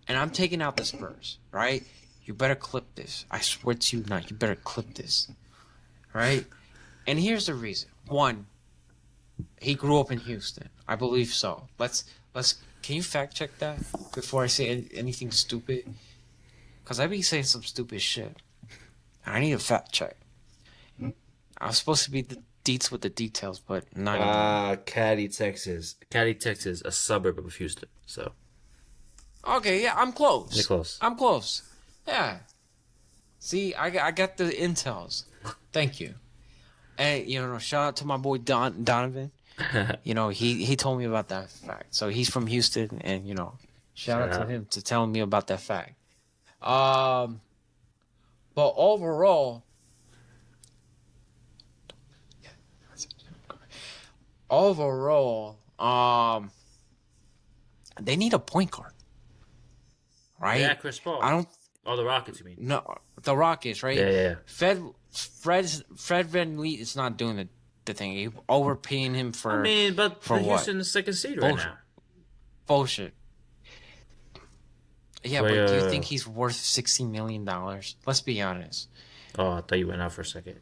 And I'm taking out the Spurs, right? You better clip this. I swear to you now, you better clip this, right? And here's the reason. One, he grew up in Houston. I believe so. Let's. Can you fact check that before I say anything stupid? Cause I be saying some stupid shit. I need a fact check. I was supposed to be the Deetz with the details, but not anymore.
Caddy, Texas. Caddy, Texas, a suburb of Houston. So
Okay, yeah, I'm close.
you're close.
I'm close. Yeah. See, I got the intels. Thank you. And shout out to my boy Donovan. He told me about that fact. So he's from Houston, and shout out to him to telling me about that fact. But overall, they need a point guard, right?
Yeah, Chris Paul.
I don't.
Oh, the Rockets, you mean?
No, the Rockets, right?
Yeah.
Fred VanVleet is not doing the thing. You overpaying him for.
I mean, but
for
the
what?
Houston's second seed right now.
Bullshit. Yeah,
Wait,
but do you think he's worth $60 million? Let's be honest.
Oh, I thought you went out for a second.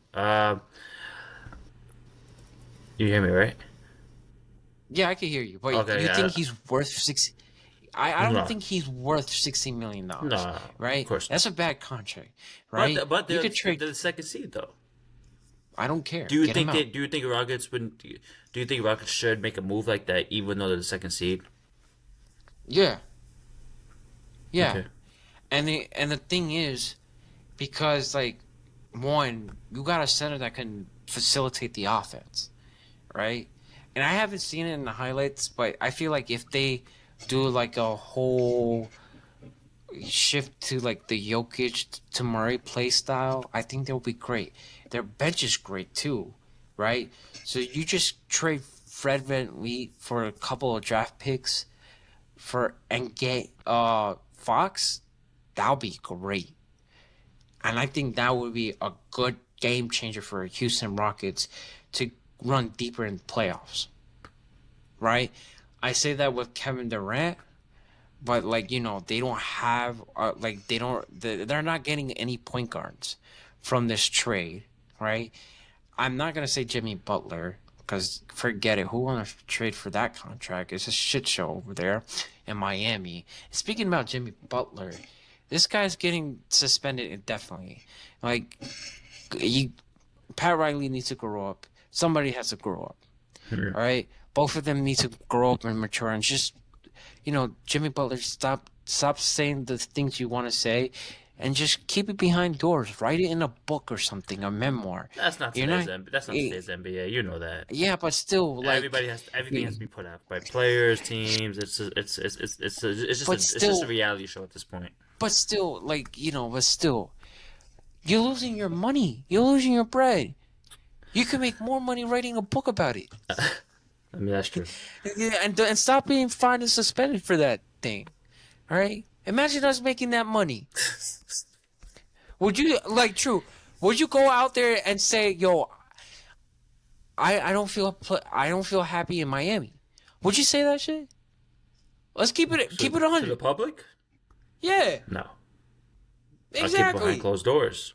You hear me, right?
Yeah, I can hear you. But
Okay,
you
yeah.
think he's worth 60? I don't
No.
think he's worth $60 million.
No,
right?
of course not.
That's a bad contract, right?
But
you
they're,
could trade.
they're the second seed, though.
I don't care.
Do you
Get him
think
out.
Do you think Rockets would? Do you think Rockets should make a move like that, even though they're the second seed?
Yeah. Yeah.
Okay.
And the thing is, because like, one, you got a center that can facilitate the offense, right? And I haven't seen it in the highlights, but I feel like if they do like a whole shift to like the Jokic to Murray play style, I think they'll be great. Their bench is great too, right? So you just trade Fred VanVleet for a couple of draft picks and get Fox, that'll be great. And I think that would be a good game changer for Houston Rockets to run deeper in the playoffs. Right? I say that with Kevin Durant, but like, they don't have they're not getting any point guards from this trade, right? I'm not going to say Jimmy Butler, because forget it. Who want to trade for that contract? It's a shit show over there in Miami. Speaking about Jimmy Butler, this guy's getting suspended indefinitely. Like, Pat Riley needs to grow up. Somebody has to grow up. All right? Both of them need to grow up and mature and just, Jimmy Butler, stop saying the things you want to say and just keep it behind doors. Write it in a book or something, a memoir.
That's not today's NBA. You know that.
Yeah, but still, like,
everything has to be put out by players, teams. It's just a reality show at this point.
But still, you're losing your money. You're losing your bread. You can make more money writing a book about it.
I mean, that's true.
Yeah, and stop being fined and suspended for that thing. All right? Imagine us making that money. Would you like true? Would you go out there and say, "Yo, I don't feel happy in Miami"? Would you say that shit? Let's keep it
To the
100.
public?
Yeah,
No. I'll keep it
exactly.
behind closed doors.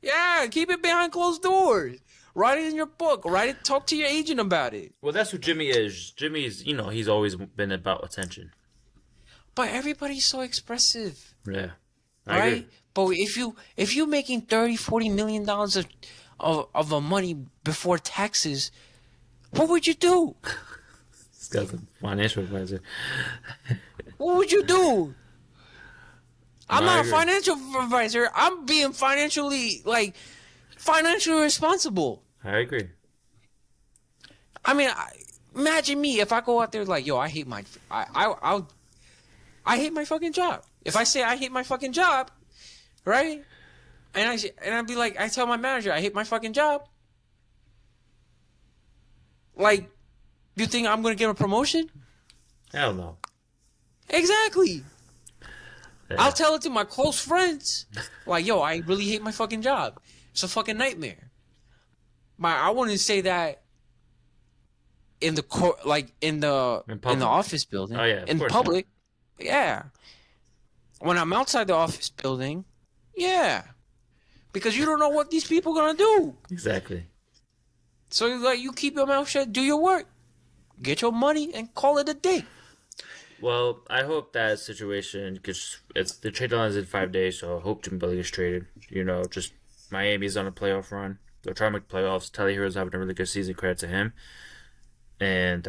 Yeah, keep it behind closed doors. Write it in your book. Write it. Talk to your agent about it.
Well, that's who Jimmy is. Jimmy's, he's always been about attention.
But everybody's so expressive,
Yeah. I
right?
agree.
But if you're making 30-40 million dollars of a money before taxes, what would you do?
This guy's a financial advisor.
What would you do? I'm
No, I
not a
agree.
financial advisor. I'm being financially responsible.
I agree.
I mean, imagine me if I go out there like, yo, I hate my I hate my fucking job. If I say I hate my fucking job, right? And I'd be like, I tell my manager I hate my fucking job. Like, you think I'm gonna get a promotion?
Hell no.
Exactly.
Yeah.
I'll tell it to my close friends. Like, yo, I really hate my fucking job. It's a fucking nightmare. I wouldn't say that in the court, like in the office building.
Oh, yeah, of
in
course
public, yeah. When I'm outside the office building, yeah, because you don't know what these people gonna do.
Exactly.
So like, you keep your mouth shut, do your work, get your money, and call it a day.
Well, I hope that situation, because the trade deadline is in 5 days, so I hope Jimmy Butler gets traded. Just Miami's on a playoff run. They're trying to make playoffs. Tally Hero's having a really good season. Credit to him. And,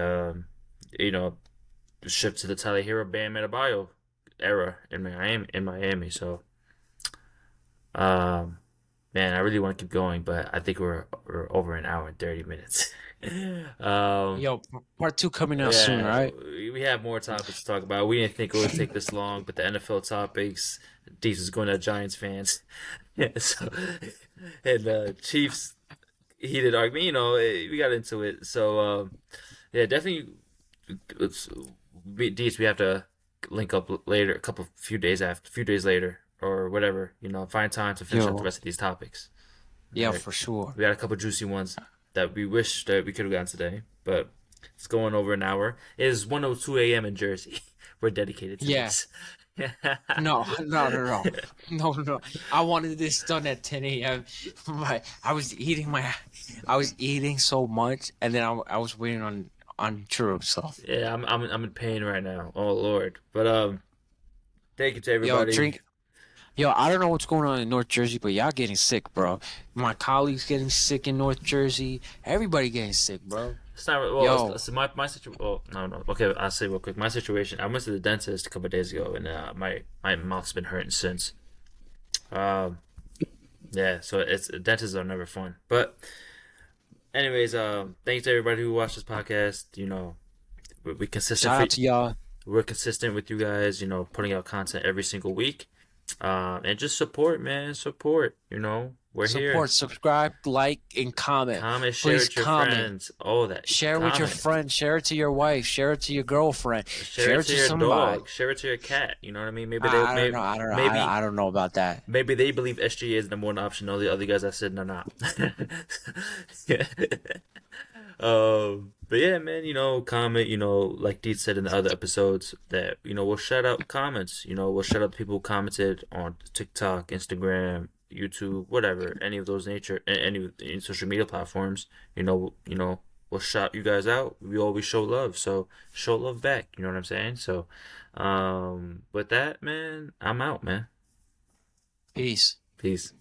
shift to the Tally Hero Bam Adebayo era in Miami. So, man, I really want to keep going, but I think we're over an hour and 30 minutes.
Yo, part 2 coming out soon, right?
We have more topics to talk about. We didn't think it would take this long, but the NFL topics, Deetz is going to Giants fans. Yeah, so, and Chiefs heated argument, we got into it. So, yeah, definitely, Deetz, we have to link up later, few days later, or whatever, find time to finish up the rest of these topics.
Yeah,
Right.
for sure.
We got a couple juicy ones that we wish that we could have gotten today, but it's going over an hour. It is 1:02 a.m. in Jersey. We're dedicated to this.
No. I wanted this done at 10 a.m. I was eating so much, and then I was waiting on True. So
Yeah, I'm in pain right now. Oh Lord, but thank you to everybody.
Yo, I don't know what's going on in North Jersey, but y'all getting sick, bro. My colleagues getting sick in North Jersey. Everybody getting sick, bro.
It's not well. So my situation. Well, no. Okay, I'll say real quick. My situation. I went to the dentist a couple of days ago, and my mouth's been hurting since. Yeah. So dentists are never fun. But, anyways, thanks to everybody who watched this podcast. We're consistent.
Shout out to y'all.
We're consistent with you guys. Putting out content every single week. And just support, man. Support. We're here.
Support, subscribe, like, and comment.
Comment, share
Please
with your
comment.
friends. All that.
Share with your friends. Share it to your wife. Share it to your girlfriend.
Share it to your
somebody.
dog. Share it to your cat. You know what I mean? Maybe
I don't know. I don't know about that.
Maybe they believe SGA is the number one option. All the other guys I said no, not. Yeah. But yeah, man. Comment. Like Deetz said in the other episodes, that we'll shout out comments. We'll shout out the people who commented on TikTok, Instagram, YouTube, whatever, any of those any social media platforms. We'll shout you guys out. We always show love, so show love back. You know what I'm saying? So, with that, man, I'm out, man.
Peace.
Peace.